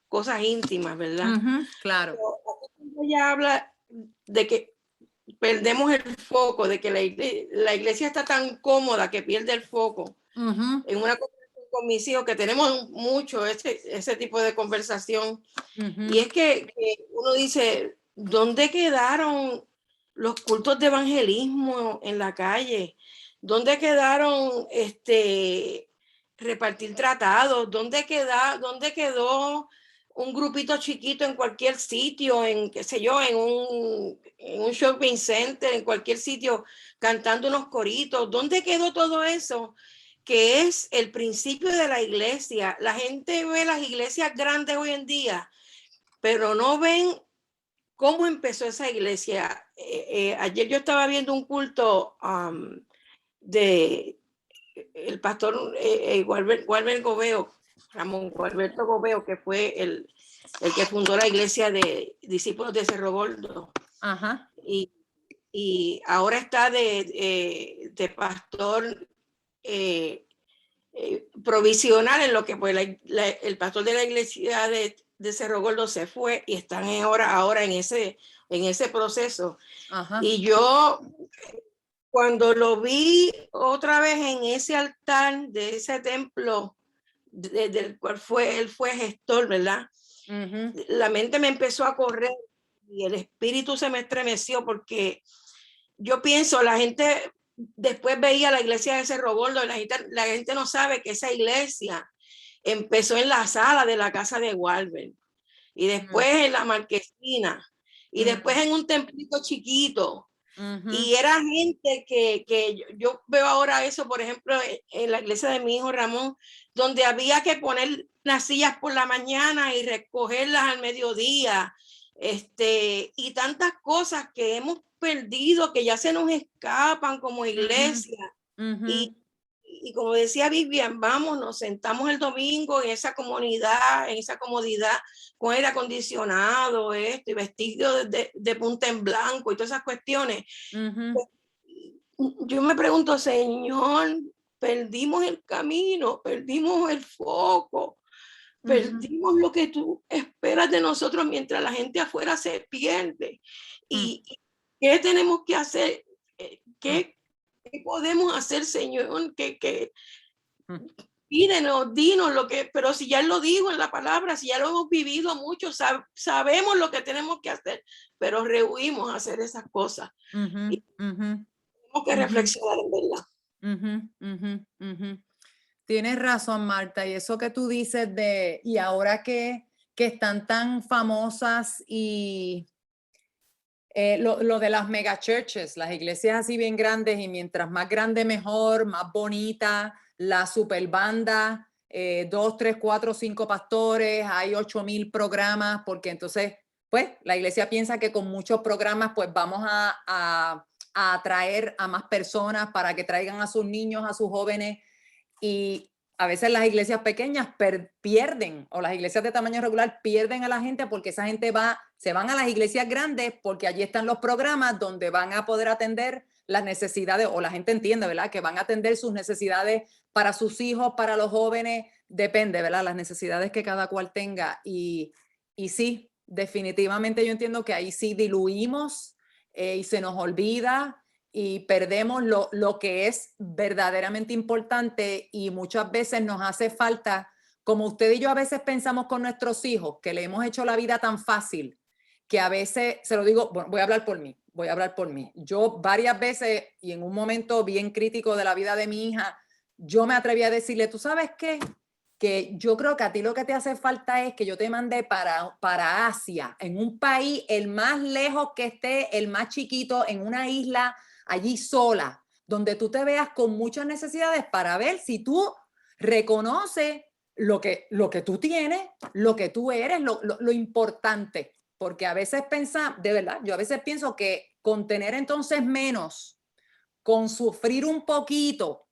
cosas íntimas, ¿verdad? Uh-huh, claro. Pero ella habla de que perdemos el foco, de que la iglesia está tan cómoda que pierde el foco. Uh-huh. En una conversación con mis hijos, que tenemos mucho ese tipo de conversación, uh-huh. Y es que uno dice, ¿dónde quedaron los cultos de evangelismo en la calle? ¿Dónde quedaron repartir tratados? ¿Dónde quedó un grupito chiquito en cualquier sitio, en un shopping center, en cualquier sitio, cantando unos coritos? ¿Dónde quedó todo eso? Que es el principio de la iglesia. La gente ve las iglesias grandes hoy en día, pero no ven cómo empezó esa iglesia. Ayer yo estaba viendo un culto de el pastor Gualberto Gobeo, Ramón Gualberto Gobeo, que fue el que fundó la iglesia de discípulos de Cerro Gordo. Ajá. Y ahora está de pastor provisional, en lo que pues el pastor de la iglesia de Cerro Gordo se fue, y están ahora en ese proceso. Ajá. Y yo Cuando lo vi otra vez en ese altar de ese templo, del cual él fue gestor, ¿verdad? La mente me empezó a correr y el espíritu se me estremeció, porque yo pienso, la gente después veía la iglesia de Cerro Gordo, la gente no sabe que esa iglesia empezó en la sala de la casa de Walber, y después en la Marquesina, y después en un templito chiquito. Y era gente que yo veo ahora eso, por ejemplo, en la iglesia de mi hijo Ramón, donde había que poner las sillas por la mañana y recogerlas al mediodía, y tantas cosas que hemos perdido, que ya se nos escapan como iglesia. Y como decía Vivian, vamos, nos sentamos el domingo en esa comunidad, en esa comodidad, con aire acondicionado, y vestido de punta en blanco y todas esas cuestiones. Yo me pregunto, Señor, perdimos el camino, perdimos el foco, perdimos lo que tú esperas de nosotros mientras la gente afuera se pierde. ¿Y qué tenemos que hacer? ¿Qué podemos hacer, Señor? Dinos lo que, pero si ya Él lo dijo en la palabra, si ya lo hemos vivido mucho, sabemos lo que tenemos que hacer, pero rehuimos hacer esas cosas. Y tenemos que reflexionar en verdad. Tienes razón, Marta, y eso que tú dices y ahora que están tan famosas y lo de las mega churches, las iglesias así bien grandes, y mientras más grande mejor, más bonita, la super banda, 2, 3, 4, 5 pastores, hay 8,000 programas, porque entonces, pues, la iglesia piensa que con muchos programas, pues vamos a atraer a más personas para que traigan a sus niños, a sus jóvenes, y a veces las iglesias pequeñas pierden, o las iglesias de tamaño regular pierden a la gente, porque esa gente se van a las iglesias grandes, porque allí están los programas donde van a poder atender las necesidades, o la gente entiende, ¿verdad?, que van a atender sus necesidades para sus hijos, para los jóvenes, depende, ¿verdad?, las necesidades que cada cual tenga. Y sí, definitivamente yo entiendo que ahí sí diluimos y se nos olvida y perdemos lo que es verdaderamente importante, y muchas veces nos hace falta, como usted y yo a veces pensamos con nuestros hijos, que le hemos hecho la vida tan fácil, que a veces, se lo digo, bueno, voy a hablar por mí. Yo varias veces, y en un momento bien crítico de la vida de mi hija, yo me atreví a decirle, ¿tú sabes qué? Que yo creo que a ti lo que te hace falta es que yo te mande para Asia, en un país el más lejos que esté, el más chiquito, en una isla allí sola, donde tú te veas con muchas necesidades, para ver si tú reconoces lo que tú tienes, lo que tú eres, lo importante. Porque a veces de verdad, yo a veces pienso que con tener entonces menos, con sufrir un poquito,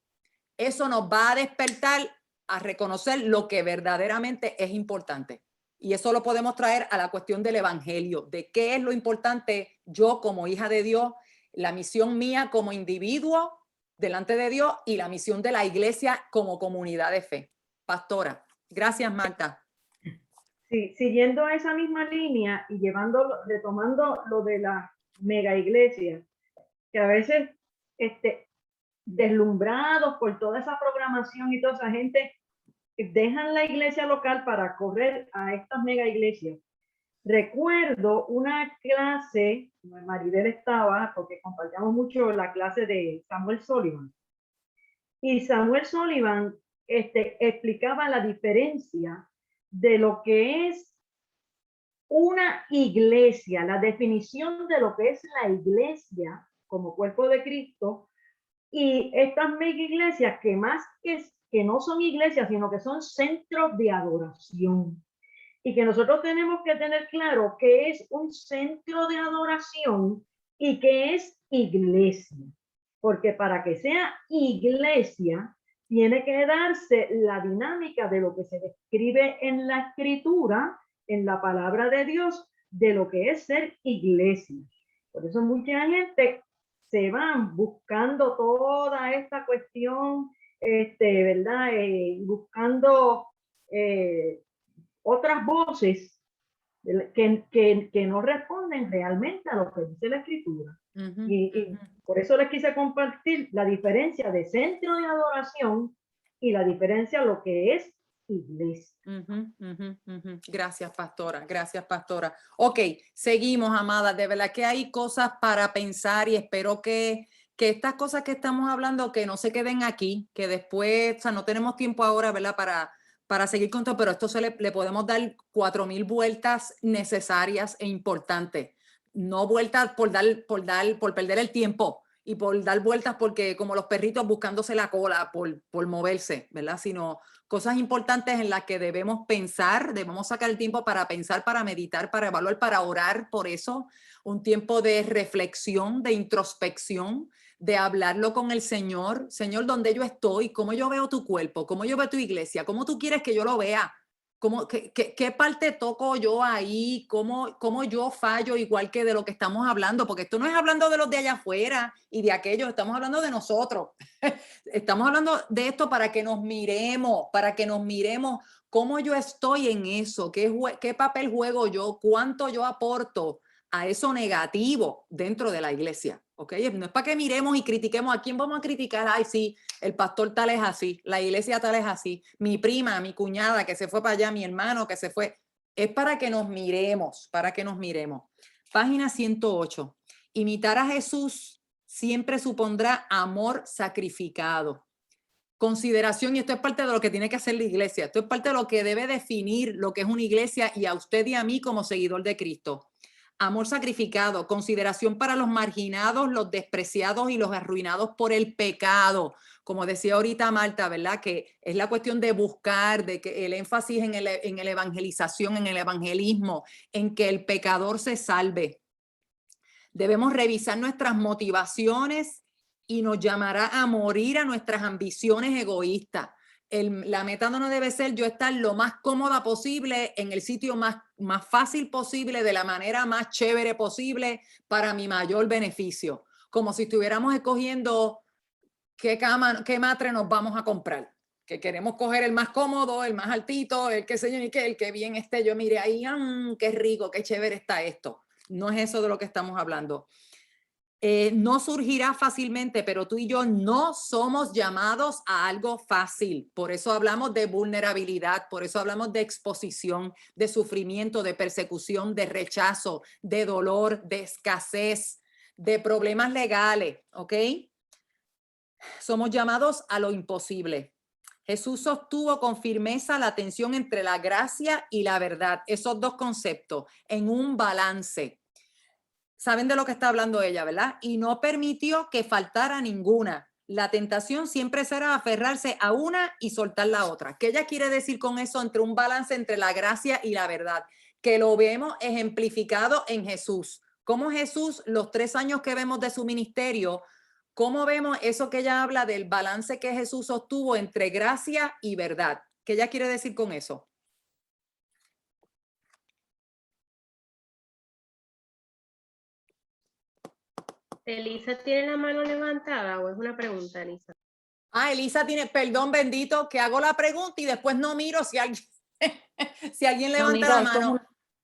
eso nos va a despertar a reconocer lo que verdaderamente es importante. Y eso lo podemos traer a la cuestión del evangelio, de qué es lo importante yo como hija de Dios, la misión mía como individuo delante de Dios y la misión de la iglesia como comunidad de fe. Pastora, gracias, Marta. Sí, siguiendo esa misma línea y retomando lo de la mega iglesia, que a veces deslumbrados por toda esa programación y toda esa gente dejan la iglesia local para correr a estas mega iglesias. Recuerdo una clase, Maribel estaba, porque compartíamos mucho la clase de Samuel Sullivan, y Samuel Sullivan explicaba la diferencia de lo que es una iglesia, la definición de lo que es la iglesia como cuerpo de Cristo, y estas mega iglesias que más que no son iglesias, sino que son centros de adoración. Y que nosotros tenemos que tener claro que es un centro de adoración y que es iglesia. Porque para que sea iglesia, tiene que darse la dinámica de lo que se describe en la escritura, en la palabra de Dios, de lo que es ser iglesia. Por eso mucha gente se van buscando toda esta cuestión, ¿verdad? Buscando otras voces que no responden realmente a lo que dice la escritura. Y por eso les quise compartir la diferencia de centro de adoración y la diferencia lo que es iglesia. Gracias, pastora. Gracias, pastora. Ok, seguimos, amadas. De verdad que hay cosas para pensar y espero que estas cosas que estamos hablando que no se queden aquí, que después, o sea, no tenemos tiempo ahora, ¿verdad? Para seguir con todo, pero esto le podemos dar 4000 vueltas necesarias e importantes. No vueltas por perder el tiempo y por dar vueltas porque como los perritos buscándose la cola por moverse, ¿verdad? Sino cosas importantes en las que debemos pensar, debemos sacar el tiempo para pensar, para meditar, para evaluar, para orar por eso, un tiempo de reflexión, de introspección, de hablarlo con el Señor. Señor, ¿dónde yo estoy? ¿Cómo yo veo tu cuerpo? ¿Cómo yo veo tu iglesia? ¿Cómo tú quieres que yo lo vea? ¿Qué parte toco yo ahí? ¿Cómo yo fallo igual que de lo que estamos hablando? Porque esto no es hablando de los de allá afuera y de aquellos, estamos hablando de nosotros. Estamos hablando de esto para que nos miremos, cómo yo estoy en eso, qué papel juego yo, cuánto yo aporto a eso negativo dentro de la iglesia. ¿Ok? No es para que miremos y critiquemos. ¿A quién vamos a criticar? Ay, sí, el pastor tal es así, la iglesia tal es así, mi prima, mi cuñada que se fue para allá, mi hermano que se fue. Es para que nos miremos, Página 108. Imitar a Jesús siempre supondrá amor sacrificado. Consideración, y esto es parte de lo que tiene que hacer la iglesia, esto es parte de lo que debe definir lo que es una iglesia y a usted y a mí como seguidor de Cristo. Amor sacrificado, consideración para los marginados, los despreciados y los arruinados por el pecado. Como decía ahorita Marta, ¿verdad? Que es la cuestión de buscar, de que el énfasis en el evangelización, en el evangelismo, en que el pecador se salve. Debemos revisar nuestras motivaciones y nos llamará a morir a nuestras ambiciones egoístas. La meta no debe ser yo estar lo más cómoda posible en el sitio más fácil posible, de la manera más chévere posible para mi mayor beneficio. Como si estuviéramos escogiendo qué matre nos vamos a comprar. Que queremos coger el más cómodo, el más altito, el que bien esté. Yo mire ahí, qué rico, qué chévere está esto. No es eso de lo que estamos hablando. No surgirá fácilmente, pero tú y yo no somos llamados a algo fácil. Por eso hablamos de vulnerabilidad, por eso hablamos de exposición, de sufrimiento, de persecución, de rechazo, de dolor, de escasez, de problemas legales, ¿ok? Somos llamados a lo imposible. Jesús sostuvo con firmeza la tensión entre la gracia y la verdad, esos dos conceptos, en un balance. Saben de lo que está hablando ella, ¿verdad? Y no permitió que faltara ninguna. La tentación siempre será aferrarse a una y soltar la otra. ¿Qué ella quiere decir con eso entre un balance entre la gracia y la verdad? Que lo vemos ejemplificado en Jesús. Cómo Jesús, los 3 años que vemos de su ministerio, cómo vemos eso que ella habla del balance que Jesús sostuvo entre gracia y verdad. ¿Qué ella quiere decir con eso? ¿Elisa tiene la mano levantada o es una pregunta, Elisa? Elisa tiene, perdón bendito, que hago la pregunta y después no miro si alguien, si alguien levanta la mano.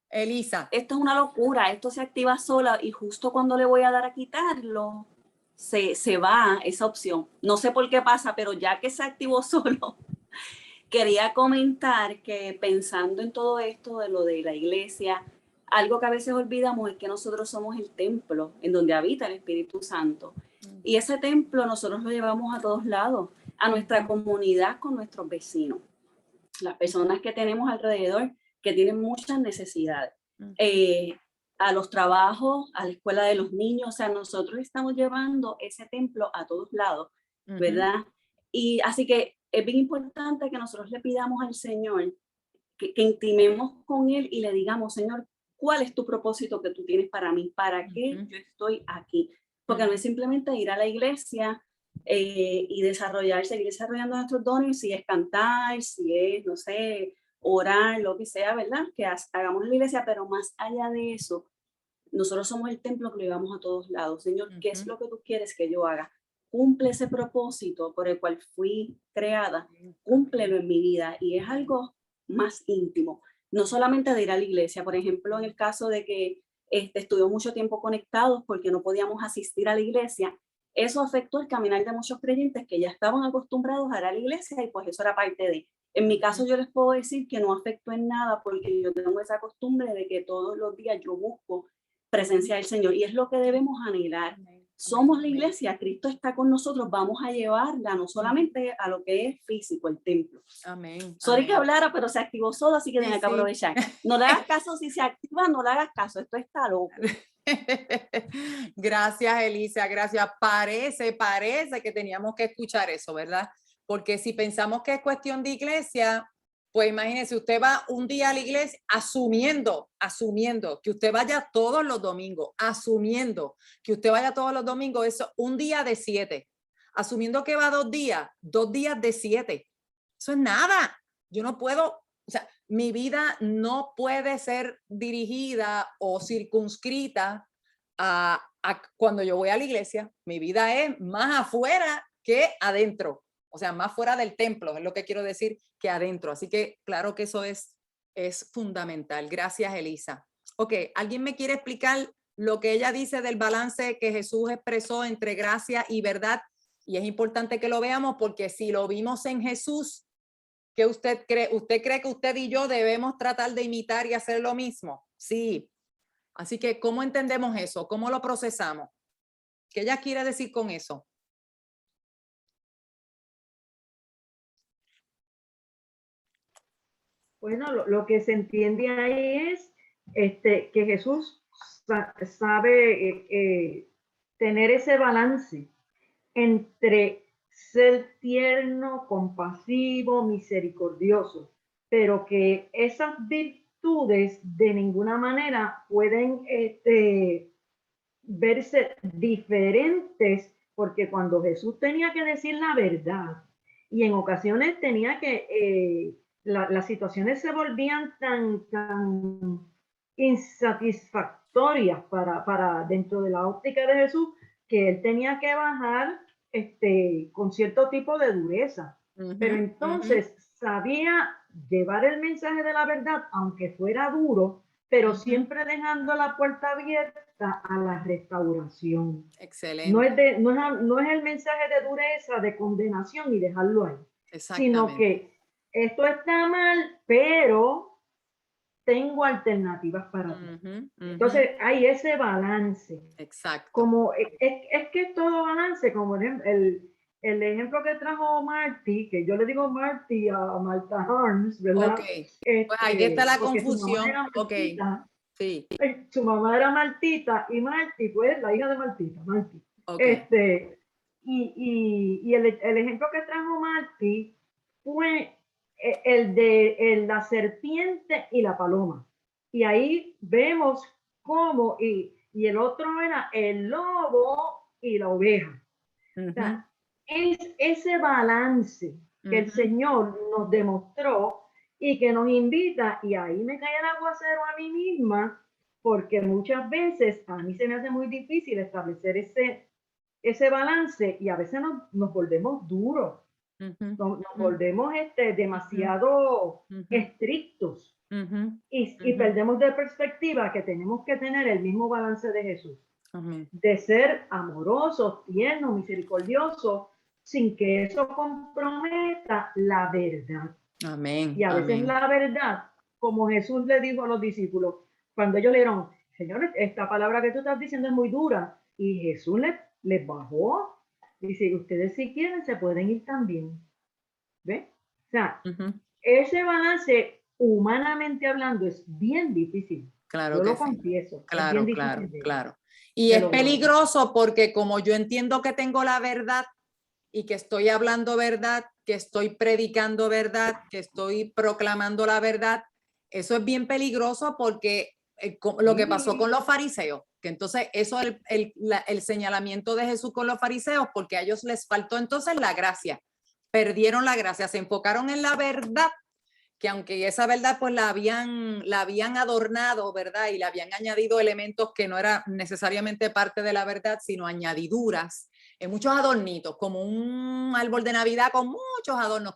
Elisa. Esto es una locura, esto se activa sola y justo cuando le voy a dar a quitarlo, se va esa opción. No sé por qué pasa, pero ya que se activó solo, quería comentar que pensando en todo esto de lo de la iglesia, algo que a veces olvidamos es que nosotros somos el templo en donde habita el Espíritu Santo. Y ese templo nosotros lo llevamos a todos lados, a nuestra comunidad con nuestros vecinos, las personas que tenemos alrededor que tienen muchas necesidades, a los trabajos, a la escuela de los niños. O sea, nosotros estamos llevando ese templo a todos lados, ¿verdad? Y así que es bien importante que nosotros le pidamos al Señor que intimemos con Él y le digamos, Señor, ¿cuál es tu propósito que tú tienes para mí? ¿Para qué yo estoy aquí? Porque no es simplemente ir a la iglesia y seguir desarrollando nuestros dones, si es cantar, si es, no sé, orar, lo que sea, ¿verdad? Que hagamos en la iglesia, pero más allá de eso, nosotros somos el templo que lo llevamos a todos lados. Señor, ¿qué es lo que tú quieres que yo haga? Cumple ese propósito por el cual fui creada, cúmplelo en mi vida. Y es algo más íntimo, no solamente de ir a la iglesia. Por ejemplo, en el caso de que estuvimos mucho tiempo conectados porque no podíamos asistir a la iglesia. Eso afectó el caminar de muchos creyentes que ya estaban acostumbrados a ir a la iglesia y pues eso era parte de. En mi caso yo les puedo decir que no afectó en nada porque yo tengo esa costumbre de que todos los días yo busco presencia del Señor y es lo que debemos anhelar. Somos la iglesia, Cristo está con nosotros, vamos a llevarla no solamente a lo que es físico, el templo. Amén. Sorry que hablara, pero se activó solo, así que tenía que aprovechar. No le hagas caso, si se activa, no le hagas caso, esto está loco. Gracias, Elisa, gracias. Parece que teníamos que escuchar eso, ¿verdad? Porque si pensamos que es cuestión de iglesia, pues imagínense, usted va un día a la iglesia asumiendo que usted vaya todos los domingos, asumiendo que usted vaya todos los domingos, eso un día de 7, asumiendo que va 2 días de 7. Eso es nada. Yo no puedo, o sea, mi vida no puede ser dirigida o circunscrita a cuando yo voy a la iglesia. Mi vida es más afuera que adentro. O sea, más fuera del templo, es lo que quiero decir, que adentro. Así que claro que eso es fundamental. Gracias, Elisa. Ok, ¿alguien me quiere explicar lo que ella dice del balance que Jesús expresó entre gracia y verdad? Y es importante que lo veamos porque si lo vimos en Jesús, ¿qué usted cree? ¿Usted cree que usted y yo debemos tratar de imitar y hacer lo mismo? Sí. Así que, ¿cómo entendemos eso? ¿Cómo lo procesamos? ¿Qué ella quiere decir con eso? Bueno, lo que se entiende ahí es que Jesús sabe tener ese balance entre ser tierno, compasivo, misericordioso, pero que esas virtudes de ninguna manera pueden verse diferentes, porque cuando Jesús tenía que decir la verdad y en ocasiones tenía que las situaciones se volvían tan insatisfactorias para dentro de la óptica de Jesús, que él tenía que bajar con cierto tipo de dureza. Pero entonces sabía llevar el mensaje de la verdad, aunque fuera duro, pero siempre dejando la puerta abierta a la restauración. Excelente. No es el mensaje de dureza, de condenación y dejarlo ahí, sino que esto está mal, pero tengo alternativas para ti. Entonces hay ese balance. Exacto. Como es que todo balance, como el ejemplo que trajo Marty, que yo le digo Marty a Martha Harms, ¿verdad? Okay. Pues ahí está la confusión. Martita, sí. Su mamá era Martita y Marty, pues la hija de Martita, Marty. Okay. Y el ejemplo que trajo Marty fue el de la serpiente y la paloma. Y ahí vemos cómo, y el otro era el lobo y la oveja. O sea, es ese balance que el Señor nos demostró y que nos invita, y ahí me cae el aguacero a mí misma, porque muchas veces a mí se me hace muy difícil establecer ese balance y a veces nos volvemos duros, nos volvemos demasiado estrictos y perdemos de perspectiva que tenemos que tener el mismo balance de Jesús. De ser amorosos, tiernos, misericordiosos, sin que eso comprometa la verdad. Amén. Y a veces la verdad, como Jesús le dijo a los discípulos, cuando ellos le dijeron, Señor, esta palabra que tú estás diciendo es muy dura, y Jesús les bajó, dice, ustedes si quieren se pueden ir también. ¿Ve? O sea, ese balance, humanamente hablando, es bien difícil. Claro. Yo lo confieso. Claro, es bien difícil claro. Y es peligroso porque como yo entiendo que tengo la verdad y que estoy hablando verdad, que estoy predicando verdad, que estoy proclamando la verdad, eso es bien peligroso porque lo que pasó con los fariseos, que entonces eso es el señalamiento de Jesús con los fariseos, porque a ellos les faltó entonces la gracia, perdieron la gracia, se enfocaron en la verdad, que aunque esa verdad pues la habían adornado, ¿verdad? Y le habían añadido elementos que no eran necesariamente parte de la verdad, sino añadiduras, muchos adornitos, como un árbol de Navidad con muchos adornos,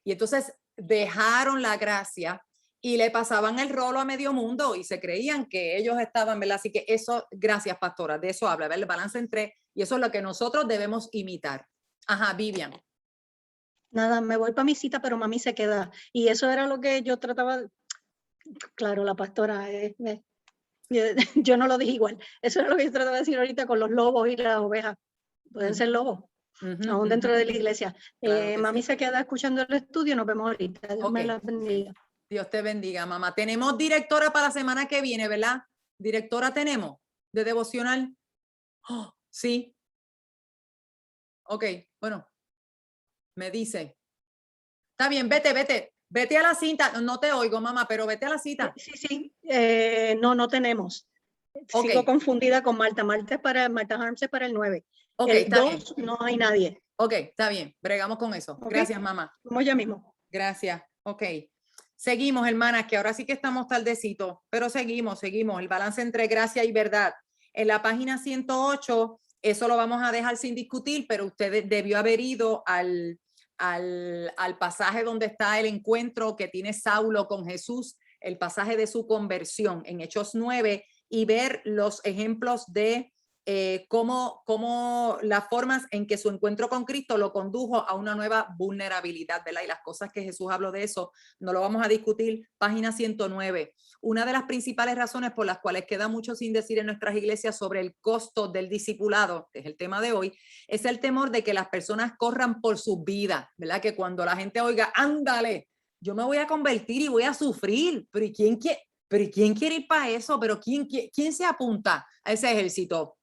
y entonces dejaron la gracia y le pasaban el rolo a medio mundo y se creían que ellos estaban, ¿verdad? Así que eso, gracias, pastora, de eso habla, ¿verdad? El balance entre, y eso es lo que nosotros debemos imitar. Ajá, Vivian. Nada, me voy para mi cita, pero mami se queda. Y eso era lo que yo trataba, claro, la pastora, yo no lo dije igual. Eso era lo que yo trataba de decir ahorita con los lobos y las ovejas. Pueden ser lobos, aún dentro de la iglesia. Claro mami sí. se queda escuchando el estudio, nos vemos ahorita. Dios me la bendiga. Dios te bendiga, mamá. Tenemos directora para la semana que viene, ¿verdad? Directora tenemos de devocional. Oh, sí. Ok, bueno. Me dice. Está bien, vete a la cita. No te oigo, mamá, pero vete a la cita. Sí. No tenemos. Sigo confundida con Marta. Marta Harms es para el 9. El 2 no hay nadie. Ok, está bien. Bregamos con eso. Okay. Gracias, mamá. Vamos ya mismo. Gracias. Ok. Seguimos, hermanas, que ahora sí que estamos tardecito, pero seguimos. El balance entre gracia y verdad. En la página 108, eso lo vamos a dejar sin discutir, pero usted debió haber ido al pasaje donde está el encuentro que tiene Saulo con Jesús, el pasaje de su conversión en Hechos 9, y ver los ejemplos de cómo las formas en que su encuentro con Cristo lo condujo a una nueva vulnerabilidad, ¿verdad? Y las cosas que Jesús habló de eso, no lo vamos a discutir. Página 109. Una de las principales razones por las cuales queda mucho sin decir en nuestras iglesias sobre el costo del discipulado, que es el tema de hoy, es el temor de que las personas corran por sus vidas, ¿verdad? Que cuando la gente oiga, ándale, yo me voy a convertir y voy a sufrir, pero ¿quién quiere ir para eso? ¿Pero quién se apunta a ese ejército?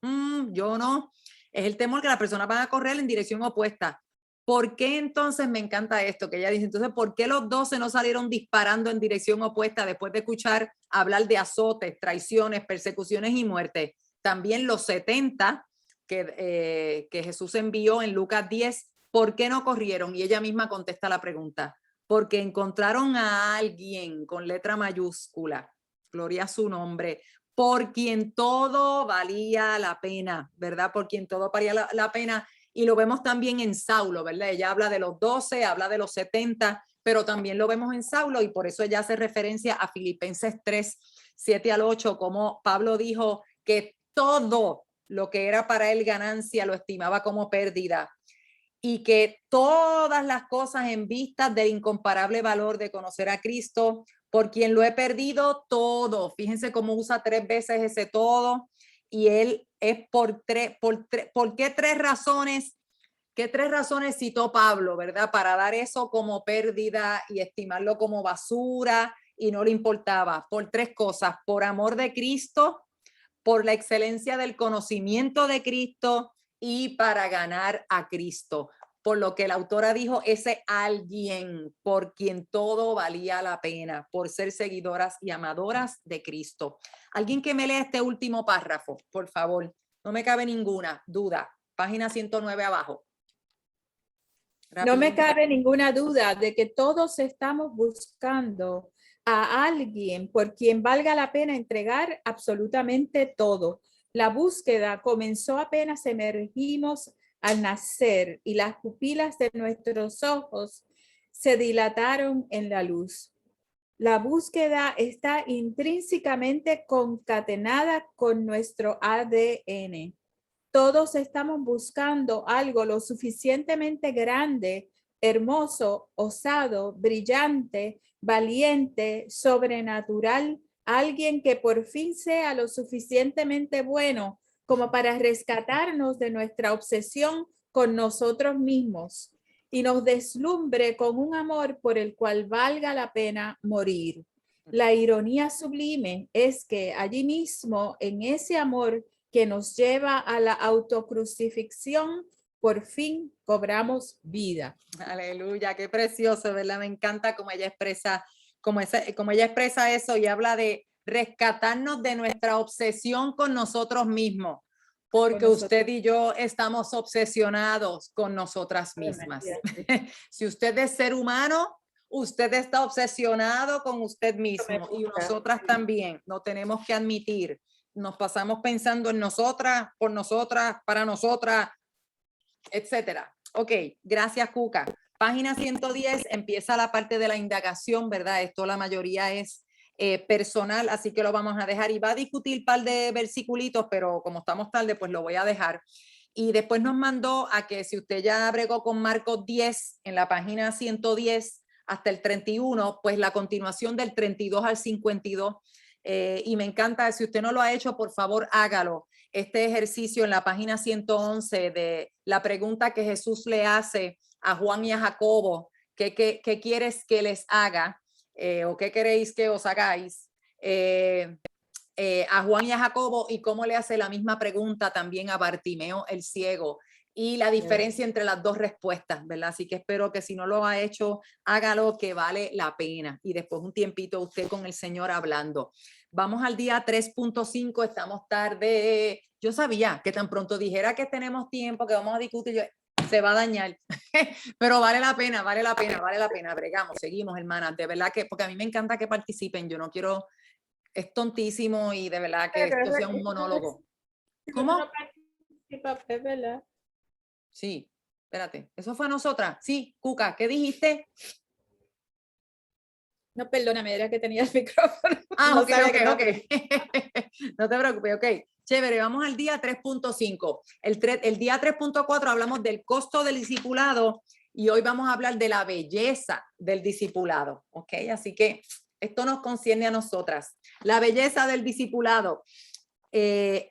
Yo no. Es el temor que las personas van a correr en dirección opuesta. ¿Por qué entonces me encanta esto? Que ella dice, entonces, ¿por qué los 12 no salieron disparando en dirección opuesta después de escuchar hablar de azotes, traiciones, persecuciones y muerte? También los 70 que Jesús envió en Lucas 10, ¿por qué no corrieron? Y ella misma contesta la pregunta. Porque encontraron a alguien con letra mayúscula, gloria a su nombre, por quien todo valía la pena, ¿verdad? Por quien todo valía la pena. Y lo vemos también en Saulo, ¿verdad? Ella habla de los 12, habla de los 70, pero también lo vemos en Saulo y por eso ella hace referencia a Filipenses 3, 7 al 8, como Pablo dijo que todo lo que era para él ganancia lo estimaba como pérdida y que todas las cosas en vista del incomparable valor de conocer a Cristo, por quien lo he perdido todo. Fíjense cómo usa 3 veces ese todo. Y él es ¿por qué 3 razones? ¿Qué 3 razones citó Pablo, verdad? Para dar eso como pérdida y estimarlo como basura y no le importaba. Por 3 cosas: por amor de Cristo, por la excelencia del conocimiento de Cristo y para ganar a Cristo. Por lo que la autora dijo, ese alguien por quien todo valía la pena, por ser seguidoras y amadoras de Cristo. Alguien que me lea este último párrafo, por favor. No me cabe ninguna duda. Página 109 abajo. Rapidito. No me cabe ninguna duda de que todos estamos buscando a alguien por quien valga la pena entregar absolutamente todo. La búsqueda comenzó apenas emergimos al nacer y las pupilas de nuestros ojos se dilataron en la luz. La búsqueda está intrínsecamente concatenada con nuestro ADN. Todos estamos buscando algo lo suficientemente grande, hermoso, osado, brillante, valiente, sobrenatural, alguien que por fin sea lo suficientemente bueno como para rescatarnos de nuestra obsesión con nosotros mismos y nos deslumbre con un amor por el cual valga la pena morir. La ironía sublime es que allí mismo, en ese amor que nos lleva a la autocrucifixión, por fin cobramos vida. Aleluya, qué precioso, ¿verdad? Me encanta cómo ella expresa, cómo ella expresa eso y habla de rescatarnos de nuestra obsesión con nosotros mismos, porque usted y yo estamos obsesionados con nosotras mismas. Si usted es ser humano, usted está obsesionado con usted mismo y nosotras también, lo tenemos que admitir. Nos pasamos pensando en nosotras, por nosotras, para nosotras, etcétera. Ok, gracias, Cuca. Página 110 empieza la parte de la indagación, ¿verdad? Esto la mayoría es personal, así que lo vamos a dejar y va a discutir un par de versiculitos, pero como estamos tarde, pues lo voy a dejar. Y después nos mandó a que si usted ya bregó con Marcos 10 en la página 110 hasta el 31, pues la continuación del 32 al 52. Y me encanta, si usted no lo ha hecho, por favor hágalo. Este ejercicio en la página 111 de la pregunta que Jesús le hace a Juan y a Jacobo, ¿qué quieres que les haga? ¿O qué queréis que os hagáis? A Juan y a Jacobo, y cómo le hace la misma pregunta también a Bartimeo el ciego, y la diferencia entre las dos respuestas, ¿verdad? Así que espero que si no lo ha hecho, hágalo, que vale la pena. Y después un tiempito usted con el Señor hablando. Vamos al día 3.5, estamos tarde. Yo sabía que tan pronto dijera que tenemos tiempo, que vamos a discutir, se va a dañar. Pero vale la pena, vale la pena, vale la pena. Bregamos, seguimos, hermanas. De verdad que, porque a mí me encanta que participen. Yo no quiero, es tontísimo y de verdad que esto sea un monólogo. ¿Cómo? Es verdad. Sí, espérate. ¿Eso fue a nosotras? Sí, Cuca, ¿qué dijiste? No, perdóname, era que tenía el micrófono. Ah, no ok. No te preocupes, ok. Chévere, vamos al día 3.5. El día 3.4 hablamos del costo del discipulado y hoy vamos a hablar de la belleza del discipulado, ok. Así que esto nos concierne a nosotras. La belleza del discipulado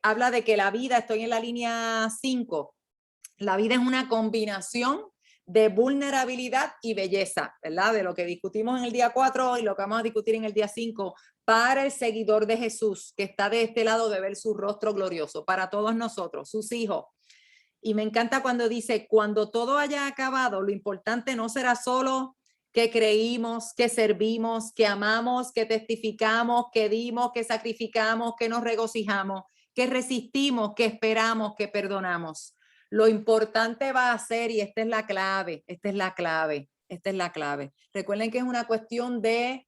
habla de que la vida, estoy en la línea 5, la vida es una combinación de vulnerabilidad y belleza, ¿verdad? De lo que discutimos en el día 4 y lo que vamos a discutir en el día 5 para el seguidor de Jesús que está de este lado de ver su rostro glorioso, para todos nosotros, sus hijos. Y me encanta cuando dice, cuando todo haya acabado, lo importante no será solo que creímos, que servimos, que amamos, que testificamos, que dimos, que sacrificamos, que nos regocijamos, que resistimos, que esperamos, que perdonamos. Lo importante va a ser, y esta es la clave, recuerden que es una cuestión de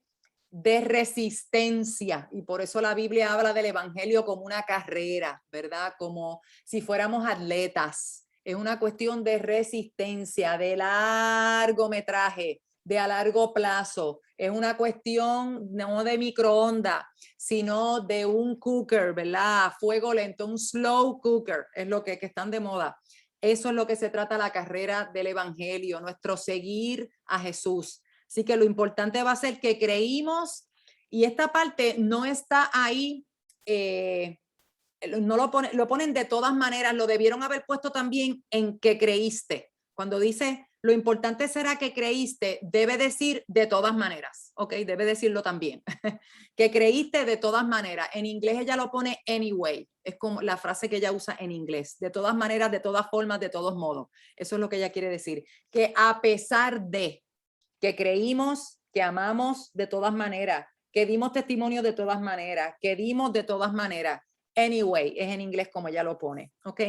resistencia, y por eso la Biblia habla del evangelio como una carrera, ¿verdad? Como si fuéramos atletas. Es una cuestión de resistencia, de largometraje, de a largo plazo. Es una cuestión no de microondas, sino de un cooker, ¿verdad? A fuego lento, un slow cooker, es lo que están de moda. Eso es lo que se trata la carrera del evangelio, nuestro seguir a Jesús. Así que lo importante va a ser que creímos, y esta parte no está ahí, no lo ponen de todas maneras, lo debieron haber puesto también en que creíste. Cuando dice lo importante será que creíste, debe decir de todas maneras, ¿ok? Debe decirlo también, que creíste de todas maneras. En inglés ella lo pone anyway, es como la frase que ella usa en inglés, de todas maneras, de todas formas, de todos modos. Eso es lo que ella quiere decir, que a pesar de que creímos, que amamos de todas maneras, que dimos testimonio de todas maneras, que dimos de todas maneras. Anyway, es en inglés como ella lo pone, ¿ok?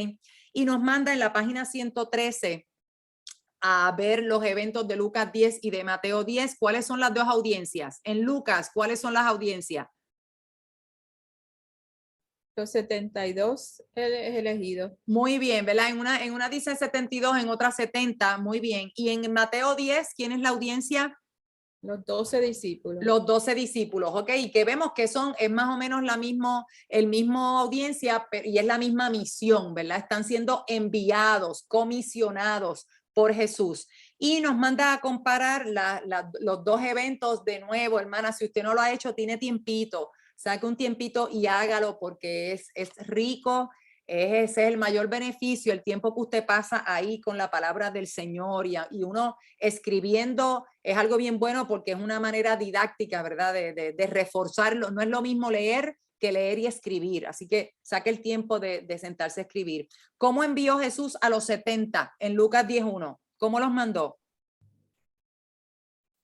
Y nos manda en la página 113 a ver los eventos de Lucas 10 y de Mateo 10. ¿Cuáles son las dos audiencias? En Lucas, ¿cuáles son las audiencias? Los 72 es elegido. Muy bien, ¿verdad? En una dice 72, en otra 70, muy bien. Y en Mateo 10, ¿quién es la audiencia? Los 12 discípulos. Los 12 discípulos, ¿ok? Y que vemos que es más o menos el mismo audiencia y es la misma misión, ¿verdad? Están siendo enviados, comisionados por Jesús. Y nos manda a comparar los dos eventos de nuevo, hermana. Si usted no lo ha hecho, tiene tiempito. Saque un tiempito y hágalo porque es rico. Ese es el mayor beneficio, el tiempo que usted pasa ahí con la palabra del Señor y uno escribiendo es algo bien bueno porque es una manera didáctica, ¿verdad? De reforzarlo. No es lo mismo leer que leer y escribir. Así que saque el tiempo de sentarse a escribir. ¿Cómo envió Jesús a los 70 en Lucas 10:1? ¿Cómo los mandó?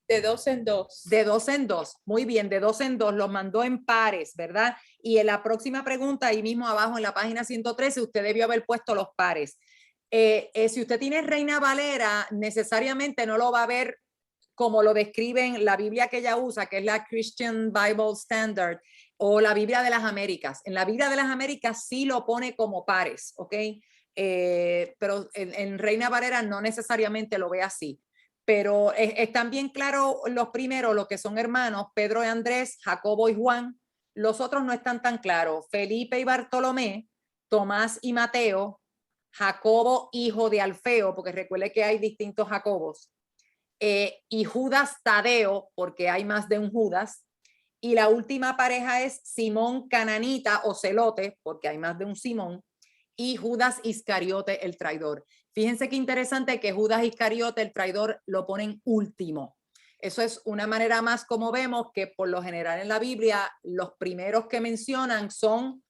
De 2 en 2. De 2 en 2. Muy bien, de 2 en 2. Los mandó en pares, ¿verdad? Y en la próxima pregunta, ahí mismo abajo en la página 113, usted debió haber puesto los pares. Si usted tiene Reina Valera, necesariamente no lo va a ver como lo describen la Biblia que ella usa, que es la Christian Bible Standard, o la Biblia de las Américas. En la Biblia de las Américas sí lo pone como pares, ¿ok? Pero en Reina Valera no necesariamente lo ve así. pero están bien claros los primeros, los que son hermanos, Pedro y Andrés, Jacobo y Juan. Los otros no están tan claros, Felipe y Bartolomé, Tomás y Mateo, Jacobo, hijo de Alfeo, porque recuerde que hay distintos Jacobos, y Judas Tadeo, porque hay más de un Judas, y la última pareja es Simón Cananita o Celote, porque hay más de un Simón, y Judas Iscariote, el traidor. Fíjense qué interesante que Judas Iscariote, el traidor, lo ponen último. Eso es una manera más como vemos que por lo general en la Biblia los primeros que mencionan son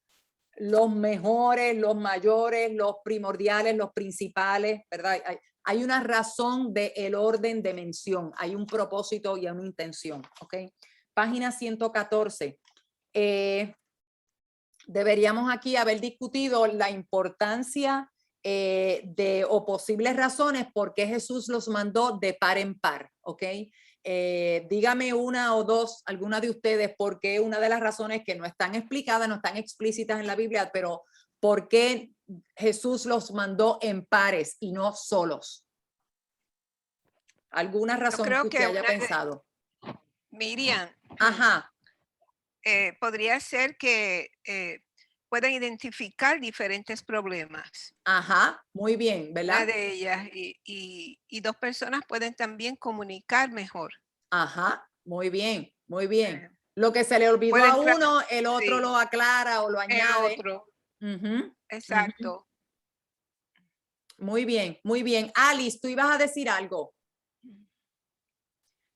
los mejores, los mayores, los primordiales, los principales, ¿verdad? Hay una razón del orden de mención, hay un propósito y una intención, ¿ok? Página 114. Deberíamos aquí haber discutido la importancia o posibles razones por qué Jesús los mandó de par en par, ¿ok? Dígame una o dos, alguna de ustedes, por qué una de las razones que no están explicadas, no están explícitas en la Biblia, pero por qué Jesús los mandó en pares y no solos. ¿Alguna razón que usted haya pensado? Miriam. Ajá. Podría ser que puedan identificar diferentes problemas. Ajá, muy bien, ¿verdad? Una de ellas y dos personas pueden también comunicar mejor. Ajá, muy bien, muy bien. Lo que se le olvidó a uno, el otro sí lo aclara o lo añade. El otro. Uh-huh, exacto. Uh-huh. Muy bien, muy bien. Alice, tú ibas a decir algo.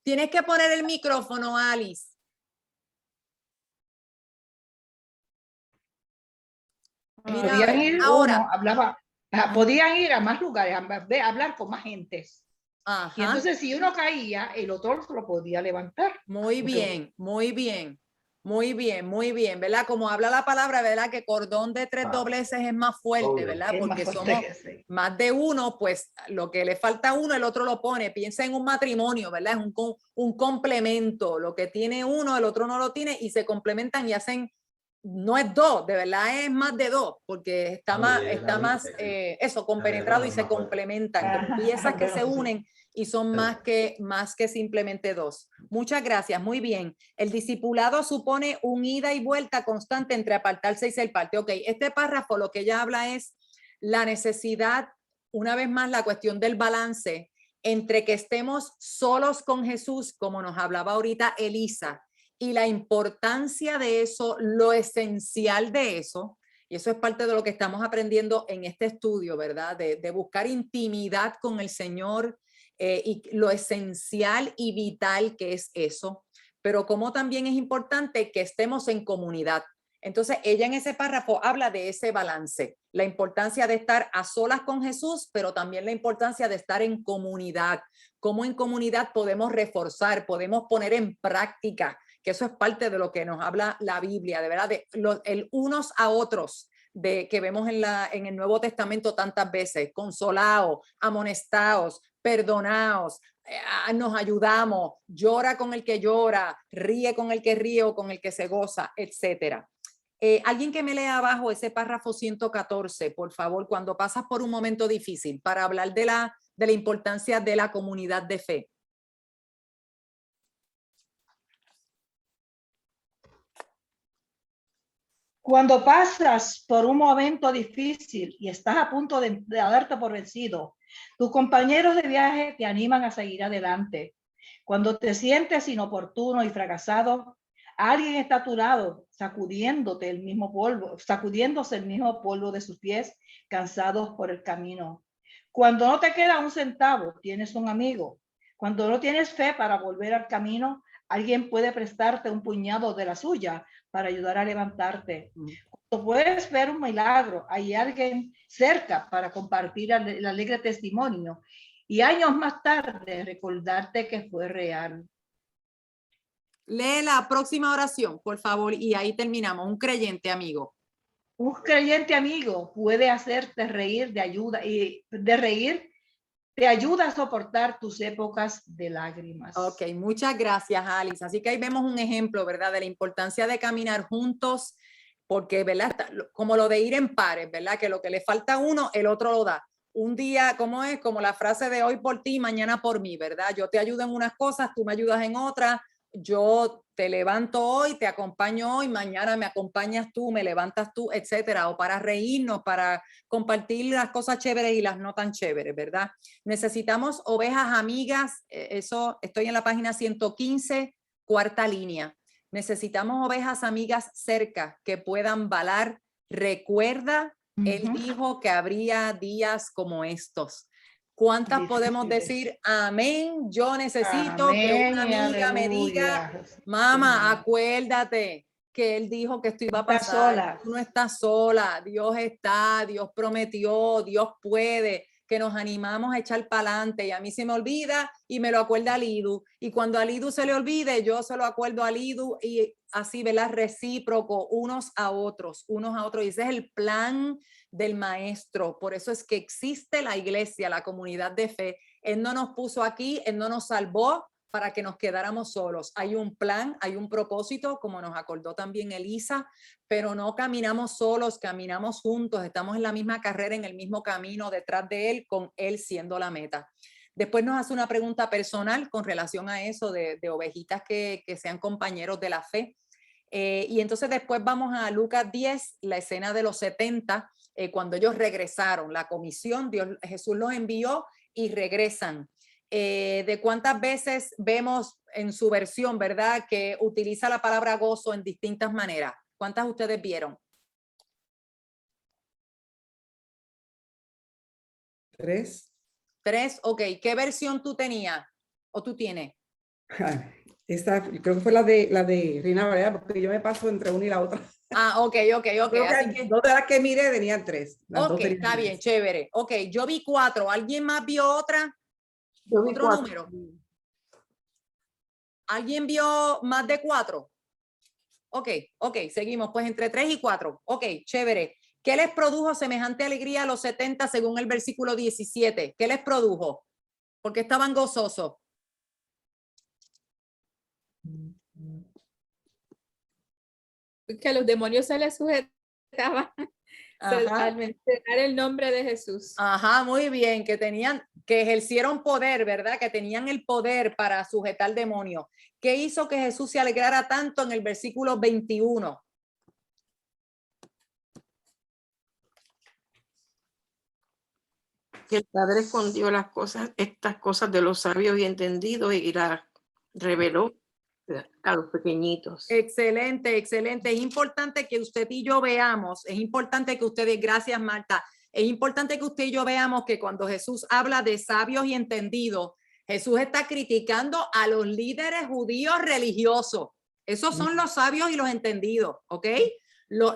Tienes que poner el micrófono, Alice. Mira, podían ir ahora. Uno, hablaba, podían ir a más lugares, a hablar con más gentes. Ajá. Y entonces si uno caía, el otro lo podía levantar. Muy bien, muy bien. Muy bien, muy bien, ¿verdad? Como habla la palabra, ¿verdad? Que cordón de tres dobleces es más fuerte, ¿verdad? Porque somos más de uno, pues lo que le falta a uno, el otro lo pone. Piensa en un matrimonio, ¿verdad? Es un complemento. Lo que tiene uno, el otro no lo tiene y se complementan y hacen, no es dos, de verdad es más de dos, porque está más eso, compenetrado y se complementan. Piezas que se unen y son más que simplemente dos. Muchas gracias, muy bien. El discipulado supone un ida y vuelta constante entre apartarse y ser parte. Ok, este párrafo lo que ella habla es la necesidad, una vez más, la cuestión del balance entre que estemos solos con Jesús, como nos hablaba ahorita Elisa, y la importancia de eso, lo esencial de eso, y eso es parte de lo que estamos aprendiendo en este estudio, ¿verdad? De buscar intimidad con el Señor, y lo esencial y vital que es eso, pero como también es importante que estemos en comunidad. Entonces ella en ese párrafo habla de ese balance, la importancia de estar a solas con Jesús, pero también la importancia de estar en comunidad. Cómo en comunidad podemos reforzar, podemos poner en práctica, que eso es parte de lo que nos habla la Biblia, de verdad, el unos a otros, que vemos en el Nuevo Testamento tantas veces, consolaos, amonestaos, perdonaos, nos ayudamos, llora con el que llora, ríe con el que ríe o con el que se goza, etcétera. Alguien que me lea abajo ese párrafo 114, por favor, cuando pasas por un momento difícil, para hablar de la importancia de la comunidad de fe. Cuando pasas por un momento difícil y estás a punto de darte por vencido, tus compañeros de viaje te animan a seguir adelante. Cuando te sientes inoportuno y fracasado, alguien está a tu lado, sacudiéndose el mismo polvo de sus pies, cansados por el camino. Cuando no te queda un centavo, tienes un amigo. Cuando no tienes fe para volver al camino, alguien puede prestarte un puñado de la suya para ayudar a levantarte. Cuando puedes ver un milagro, hay alguien cerca para compartir el alegre testimonio y años más tarde recordarte que fue real. Lee la próxima oración, por favor, y ahí terminamos. Un creyente amigo. Un creyente amigo puede hacerte reír te ayuda a soportar tus épocas de lágrimas. Ok, muchas gracias, Alice. Así que ahí vemos un ejemplo, ¿verdad? De la importancia de caminar juntos, porque, ¿verdad? Como lo de ir en pares, ¿verdad? Que lo que le falta a uno, el otro lo da. un día, ¿cómo es? Como la frase de hoy por ti, mañana por mí, ¿verdad? Yo te ayudo en unas cosas, tú me ayudas en otras, yo te levanto hoy, te acompaño hoy, mañana me acompañas tú, me levantas tú, etcétera, o para reírnos, para compartir las cosas chéveres y las no tan chéveres, ¿verdad? Necesitamos ovejas amigas, eso estoy en la página 115, cuarta línea. Necesitamos ovejas amigas cerca que puedan balar. Recuerda, él dijo que habría días como estos. ¿Cuántas podemos decir amén? Yo necesito que una amiga me diga, mamá, acuérdate que él dijo que esto iba a pasar. Tú no estás sola, Dios está, Dios prometió, Dios puede, que nos animamos a echar para adelante. Y a mí se me olvida y me lo acuerda a Lidu. Y cuando a Lidu se le olvide, yo se lo acuerdo a Lidu y así, ¿verdad? Recíproco, unos a otros. Y ese es el plan del maestro. Por eso es que existe la iglesia, la comunidad de fe. Él no nos puso aquí, él no nos salvó para que nos quedáramos solos. Hay un plan, hay un propósito, como nos acordó también Elisa, pero no caminamos solos, caminamos juntos, estamos en la misma carrera, en el mismo camino, detrás de él, con él siendo la meta. Después nos hace una pregunta personal con relación a eso de ovejitas que sean compañeros de la fe. Y entonces después vamos a Lucas 10, la escena de los 70, cuando ellos regresaron, la comisión, Jesús los envió y regresan. De cuántas veces vemos en su versión, ¿verdad? Que utiliza la palabra gozo en distintas maneras. ¿Cuántas ustedes vieron? 3. 3, ok. ¿Qué versión tú tenías o tú tienes? Esta creo que fue la de Reina Valera, porque yo me paso entre una y la otra. Ah, ok. Así que dos de las que miré tenían 3. Ok, está bien, chévere. Ok, yo vi 4. ¿Alguien más vio otra? Yo vi ¿Otro 4. número? ¿Alguien vio más de 4? Ok, seguimos. Pues entre 3 y 4. Ok, chévere. ¿Qué les produjo semejante alegría a los 70 según el versículo 17? ¿Qué les produjo? Porque estaban gozosos. Que los demonios se les sujetaban al mencionar el nombre de Jesús. Ajá, muy bien, que ejercieron poder, ¿verdad? Que tenían el poder para sujetar demonios. ¿Qué hizo que Jesús se alegrara tanto en el versículo 21? Que el Padre escondió estas cosas de los sabios y entendidos y las reveló a los pequeñitos. Excelente. Es importante que usted y yo veamos, gracias Marta, es importante que usted y yo veamos que cuando Jesús habla de sabios y entendidos, Jesús está criticando a los líderes judíos religiosos. Esos son los sabios y los entendidos, ¿ok?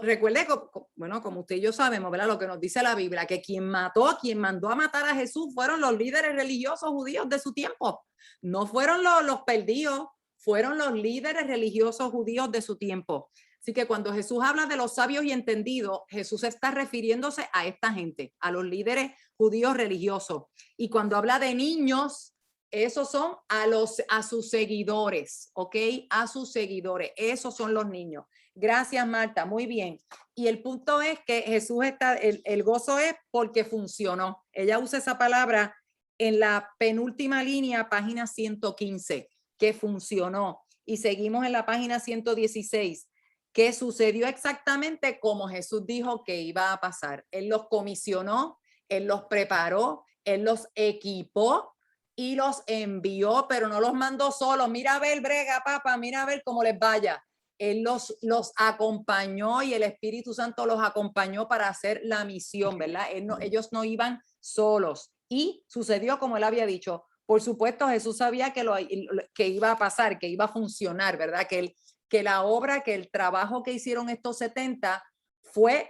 Recuerde, bueno, como usted y yo sabemos, ¿verdad? Lo que nos dice la Biblia, que quien mandó a matar a Jesús fueron los líderes religiosos judíos de su tiempo. No fueron los perdidos, fueron los líderes religiosos judíos de su tiempo. Así que cuando Jesús habla de los sabios y entendidos, Jesús está refiriéndose a esta gente, a los líderes judíos religiosos. Y cuando habla de niños, esos son a sus seguidores, ¿ok? A sus seguidores, esos son los niños. Gracias, Marta, muy bien. Y el punto es que Jesús el gozo es porque funcionó. Ella usa esa palabra en la penúltima línea, página 115. Que funcionó. Y seguimos en la página 116, que sucedió exactamente como Jesús dijo que iba a pasar. Él los comisionó, él los preparó, él los equipó y los envió, pero no los mandó solos. Mira a ver, brega, papá, mira a ver cómo les vaya. Él los acompañó y el Espíritu Santo los acompañó para hacer la misión, ¿verdad? Ellos no iban solos. Y sucedió como él había dicho. Por supuesto, Jesús sabía que iba a pasar, que iba a funcionar, ¿verdad? Que la obra, que el trabajo que hicieron estos 70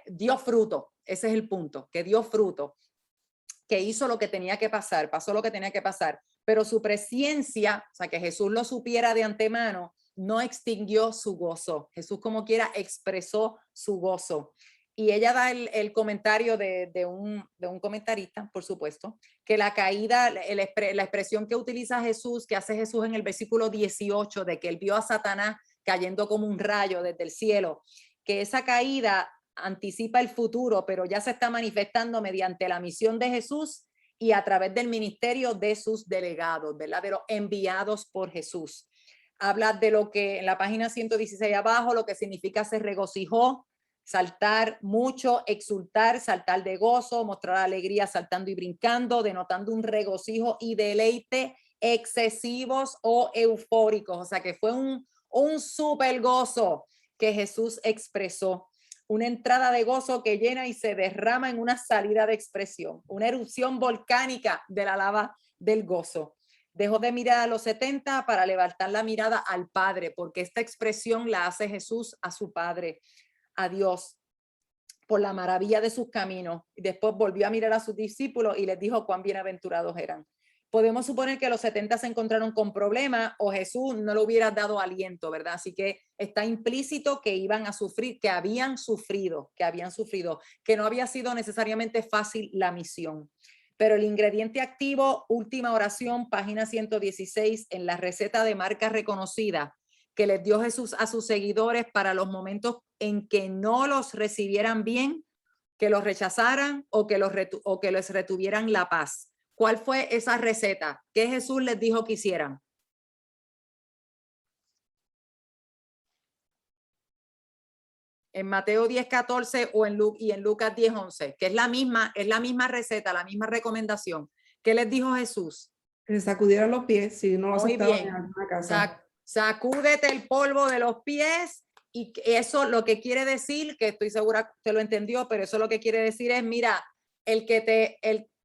dio fruto. Ese es el punto, que dio fruto, que hizo lo que tenía que pasar, pasó lo que tenía que pasar. Pero su presciencia, o sea, que Jesús lo supiera de antemano, no extinguió su gozo. Jesús como quiera expresó su gozo. Y ella da el comentario de un comentarista, por supuesto, que la caída, la expresión que utiliza Jesús, que hace Jesús en el versículo 18, de que él vio a Satanás cayendo como un rayo desde el cielo, que esa caída anticipa el futuro, pero ya se está manifestando mediante la misión de Jesús y a través del ministerio de sus delegados, ¿verdad? De los enviados por Jesús. Habla de lo que en la página 116 abajo, lo que significa se regocijó, saltar mucho, exultar, saltar de gozo, mostrar alegría saltando y brincando, denotando un regocijo y deleite excesivos o eufóricos. O sea que fue un súper gozo que Jesús expresó. Una entrada de gozo que llena y se derrama en una salida de expresión, una erupción volcánica de la lava del gozo. Dejó de mirar a los 70 para levantar la mirada al Padre, porque esta expresión la hace Jesús a su Padre, a Dios, por la maravilla de sus caminos. Y después volvió a mirar a sus discípulos y les dijo cuán bienaventurados eran. Podemos suponer que los 70 se encontraron con problemas o Jesús no le hubiera dado aliento, ¿verdad? Así que está implícito que iban a sufrir, que habían sufrido, que no había sido necesariamente fácil la misión. Pero el ingrediente activo, última oración, página 116, en la receta de marca reconocida que les dio Jesús a sus seguidores para los momentos en que no los recibieran bien, que los rechazaran o que les retuvieran la paz. ¿Cuál fue esa receta? ¿Qué Jesús les dijo que hicieran? En Mateo 10:14 o en Lucas 10:11, que es la misma receta, la misma recomendación. ¿Qué les dijo Jesús? Que se sacudieran los pies si no lo aceptaban en alguna casa. Sacúdete el polvo de los pies, y eso lo que quiere decir, que estoy segura que usted lo entendió, pero eso lo que quiere decir es, mira,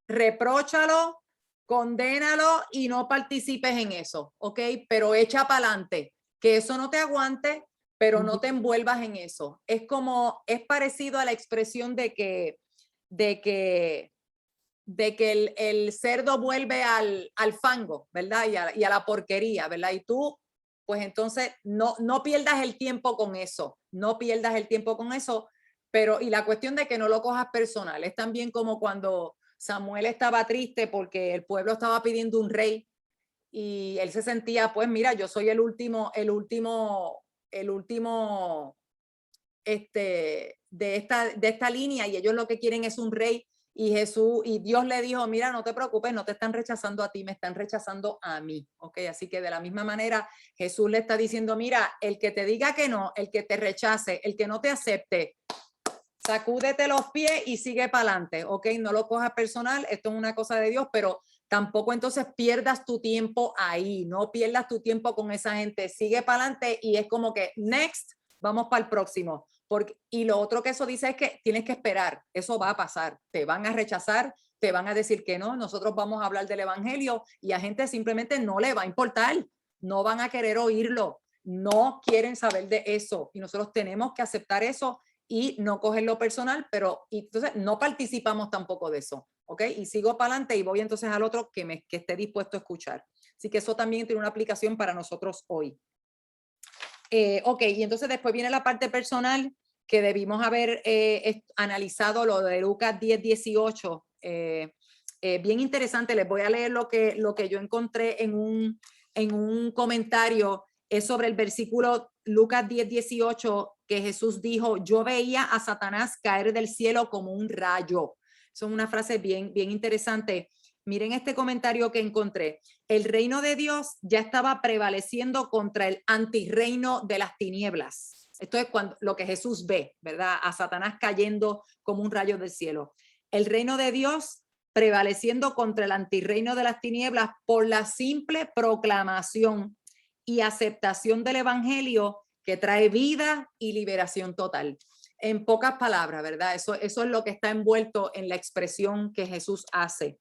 repróchalo, condénalo y no participes en eso, ¿ok? Pero echa para adelante, que eso no te aguante, pero no te envuelvas en eso. Es parecido a la expresión de que el cerdo vuelve al fango, ¿verdad? Y a la porquería, ¿verdad? Y tú, pues entonces no pierdas el tiempo con eso, pero y la cuestión de que no lo cojas personal, es también como cuando Samuel estaba triste porque el pueblo estaba pidiendo un rey y él se sentía, pues mira, yo soy el último de esta línea y ellos lo que quieren es un rey. Y Dios le dijo, mira, no te preocupes, no te están rechazando a ti, me están rechazando a mí, ¿ok? Así que de la misma manera, Jesús le está diciendo, mira, el que te diga que no, el que te rechace, el que no te acepte, sacúdete los pies y sigue para adelante, ¿ok? No lo cojas personal, esto es una cosa de Dios, pero tampoco entonces pierdas tu tiempo ahí, no pierdas tu tiempo con esa gente, sigue para adelante y es como que, next, vamos para el próximo. Y lo otro que eso dice es que tienes que esperar, eso va a pasar, te van a rechazar, te van a decir que no, nosotros vamos a hablar del evangelio y a gente simplemente no le va a importar, no van a querer oírlo, no quieren saber de eso y nosotros tenemos que aceptar eso y no cogerlo personal, pero entonces no participamos tampoco de eso, ¿ok? Y sigo para adelante y voy entonces al otro que esté dispuesto a escuchar. Así que eso también tiene una aplicación para nosotros hoy. Ok, y entonces después viene la parte personal, que debimos haber analizado lo de Lucas 10:18. Bien interesante, les voy a leer lo que yo encontré en un comentario, es sobre el versículo Lucas 10:18, que Jesús dijo, yo veía a Satanás caer del cielo como un rayo. Eso es una frase bien interesante. Miren este comentario que encontré. El reino de Dios ya estaba prevaleciendo contra el antirreino de las tinieblas. Esto es lo que Jesús ve, ¿verdad? A Satanás cayendo como un rayo del cielo. El reino de Dios prevaleciendo contra el antirreino de las tinieblas por la simple proclamación y aceptación del evangelio que trae vida y liberación total. En pocas palabras, ¿verdad? Eso es lo que está envuelto en la expresión que Jesús hace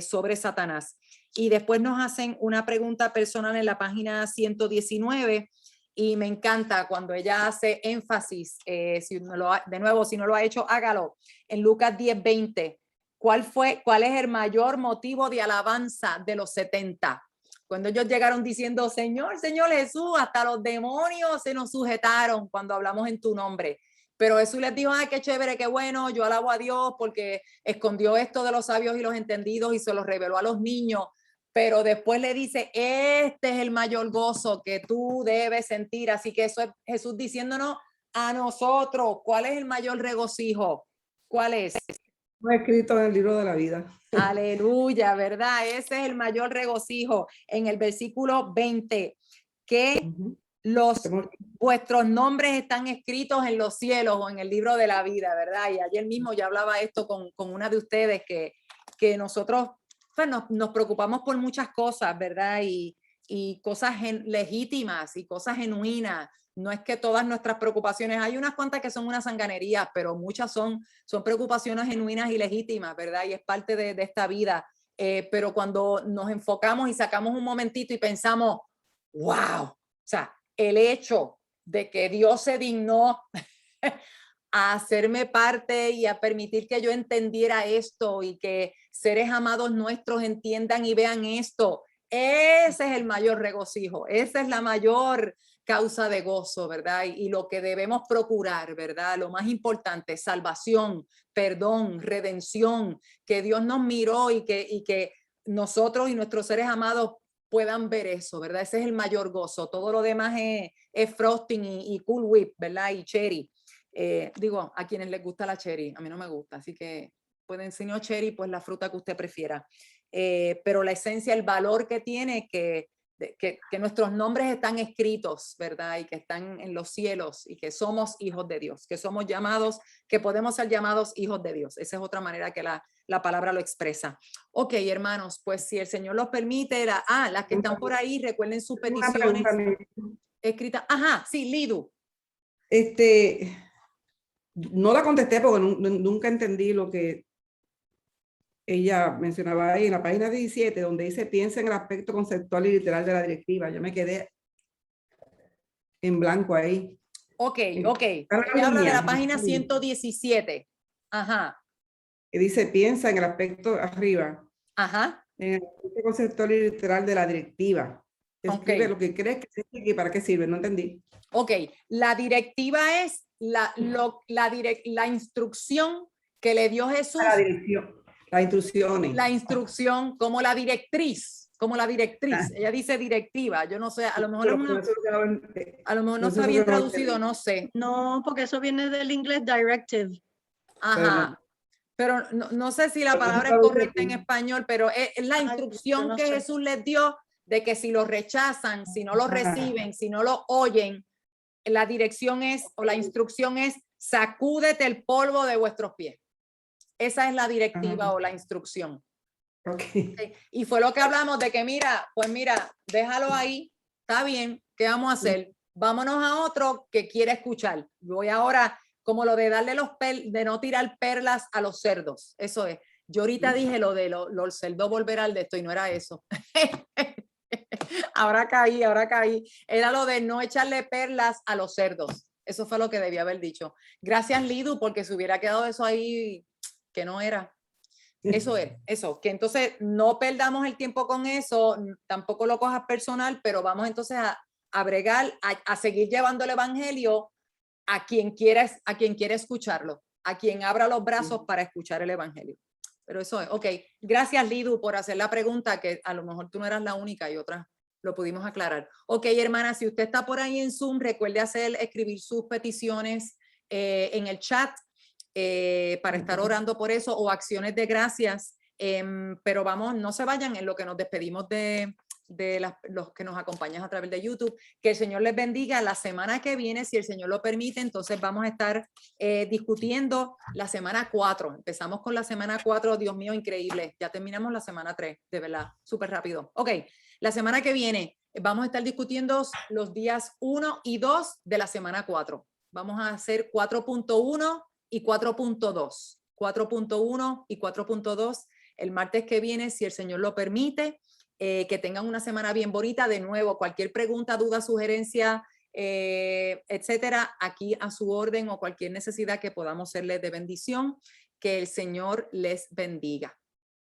sobre Satanás. Y después nos hacen una pregunta personal en la página 119 y me encanta cuando ella hace énfasis, si no lo ha hecho, hágalo. En Lucas 10:20, ¿cuál es el mayor motivo de alabanza de los 70? Cuando ellos llegaron diciendo, Señor, Señor Jesús, hasta los demonios se nos sujetaron cuando hablamos en tu nombre. Pero Jesús les dijo, ay, qué chévere, qué bueno, yo alabo a Dios porque escondió esto de los sabios y los entendidos y se los reveló a los niños. Pero después le dice, este es el mayor gozo que tú debes sentir. Así que eso es Jesús diciéndonos, a nosotros. ¿Cuál es el mayor regocijo? ¿Cuál es? Escrito en el libro de la vida. Aleluya, ¿verdad? Ese es el mayor regocijo. En el versículo 20, que vuestros nombres están escritos en los cielos o en el libro de la vida, ¿verdad? Y ayer mismo ya hablaba esto con una de ustedes, que nosotros pues, nos preocupamos por muchas cosas, ¿verdad? Y cosas legítimas y cosas genuinas. No es que todas nuestras preocupaciones, hay unas cuantas que son una sanganería, pero muchas son preocupaciones genuinas y legítimas, ¿verdad? Y es parte de esta vida. Pero cuando nos enfocamos y sacamos un momentito y pensamos, wow, o sea, el hecho de que Dios se dignó a hacerme parte y a permitir que yo entendiera esto y que seres amados nuestros entiendan y vean esto, ese es el mayor regocijo, esa es la mayor causa de gozo, ¿verdad? Y lo que debemos procurar, ¿verdad? Lo más importante, salvación, perdón, redención, que Dios nos miró y que nosotros y nuestros seres amados puedan ver eso, ¿verdad? Ese es el mayor gozo. Todo lo demás es frosting y Cool Whip, ¿verdad? Y cherry. Digo, a quienes les gusta la cherry, a mí no me gusta, así que pueden enseñar cherry, pues la fruta que usted prefiera. Pero la esencia, el valor que tiene, que nuestros nombres están escritos, ¿verdad? Y que están en los cielos y que somos hijos de Dios, que somos llamados, que podemos ser llamados hijos de Dios. Esa es otra manera que la palabra lo expresa. Ok, hermanos, pues si el Señor los permite, las que están por ahí, recuerden sus peticiones escritas. Ajá, sí, Lidu. No la contesté porque nunca entendí lo que ella mencionaba ahí en la página 17, donde dice piensa en el aspecto conceptual y literal de la directiva. Yo me quedé en blanco ahí. Ok. Ella habla de la página 117. Ajá. Que dice piensa en el aspecto arriba. Ajá. En el aspecto conceptual y literal de la directiva. Escribe lo que crees que es y para qué sirve. No entendí. Ok. La directiva es la instrucción que le dio Jesús. La dirección. Las instrucciones. La instrucción como la directriz. Ella dice directiva. Yo no sé, a lo mejor no está bien traducido, no sé. No, porque eso viene del inglés directive. Ajá. Pero no sé si la palabra es correcta en español, pero es la instrucción que Jesús les dio de que si lo rechazan, si no lo reciben, si no lo oyen, la dirección es, o la instrucción es, sacúdete el polvo de vuestros pies. Esa es la directiva o la instrucción. Okay. Y fue lo que hablamos de que mira, déjalo ahí, está bien, ¿qué vamos a hacer? Vámonos a otro que quiere escuchar. Voy ahora, como lo de darle de no tirar perlas a los cerdos. Eso es. Yo ahorita dije lo de los cerdos volver al de esto y no era eso. Ahora caí. Era lo de no echarle perlas a los cerdos. Eso fue lo que debía haber dicho. Gracias, Lidu, porque se hubiera quedado eso ahí que no era. Eso es, eso, que entonces no perdamos el tiempo con eso, tampoco lo cojas personal, pero vamos entonces a bregar, a seguir llevando el evangelio a quien quiera escucharlo, a quien abra los brazos para escuchar el evangelio. Pero eso es, ok. Gracias, Lidu, por hacer la pregunta, que a lo mejor tú no eras la única y otras lo pudimos aclarar. Ok, hermana, si usted está por ahí en Zoom, recuerde escribir sus peticiones en el chat. Para estar orando por eso o acciones de gracias, pero vamos, no se vayan en lo que nos despedimos de los que nos acompañan a través de YouTube. Que el Señor les bendiga. La semana que viene, si el Señor lo permite, entonces vamos a estar discutiendo la semana 4. Empezamos con la semana 4, Dios mío, increíble. Ya terminamos la semana 3, de verdad, súper rápido. Ok, la semana que viene vamos a estar discutiendo los días 1 y 2 de la semana 4. Vamos a hacer 4.1 y 4.2. 4.1 y 4.2 el martes que viene, si el Señor lo permite. Que tengan una semana bien bonita. De nuevo, cualquier pregunta, duda, sugerencia, etcétera, aquí a su orden, o cualquier necesidad que podamos serles de bendición. Que el Señor les bendiga.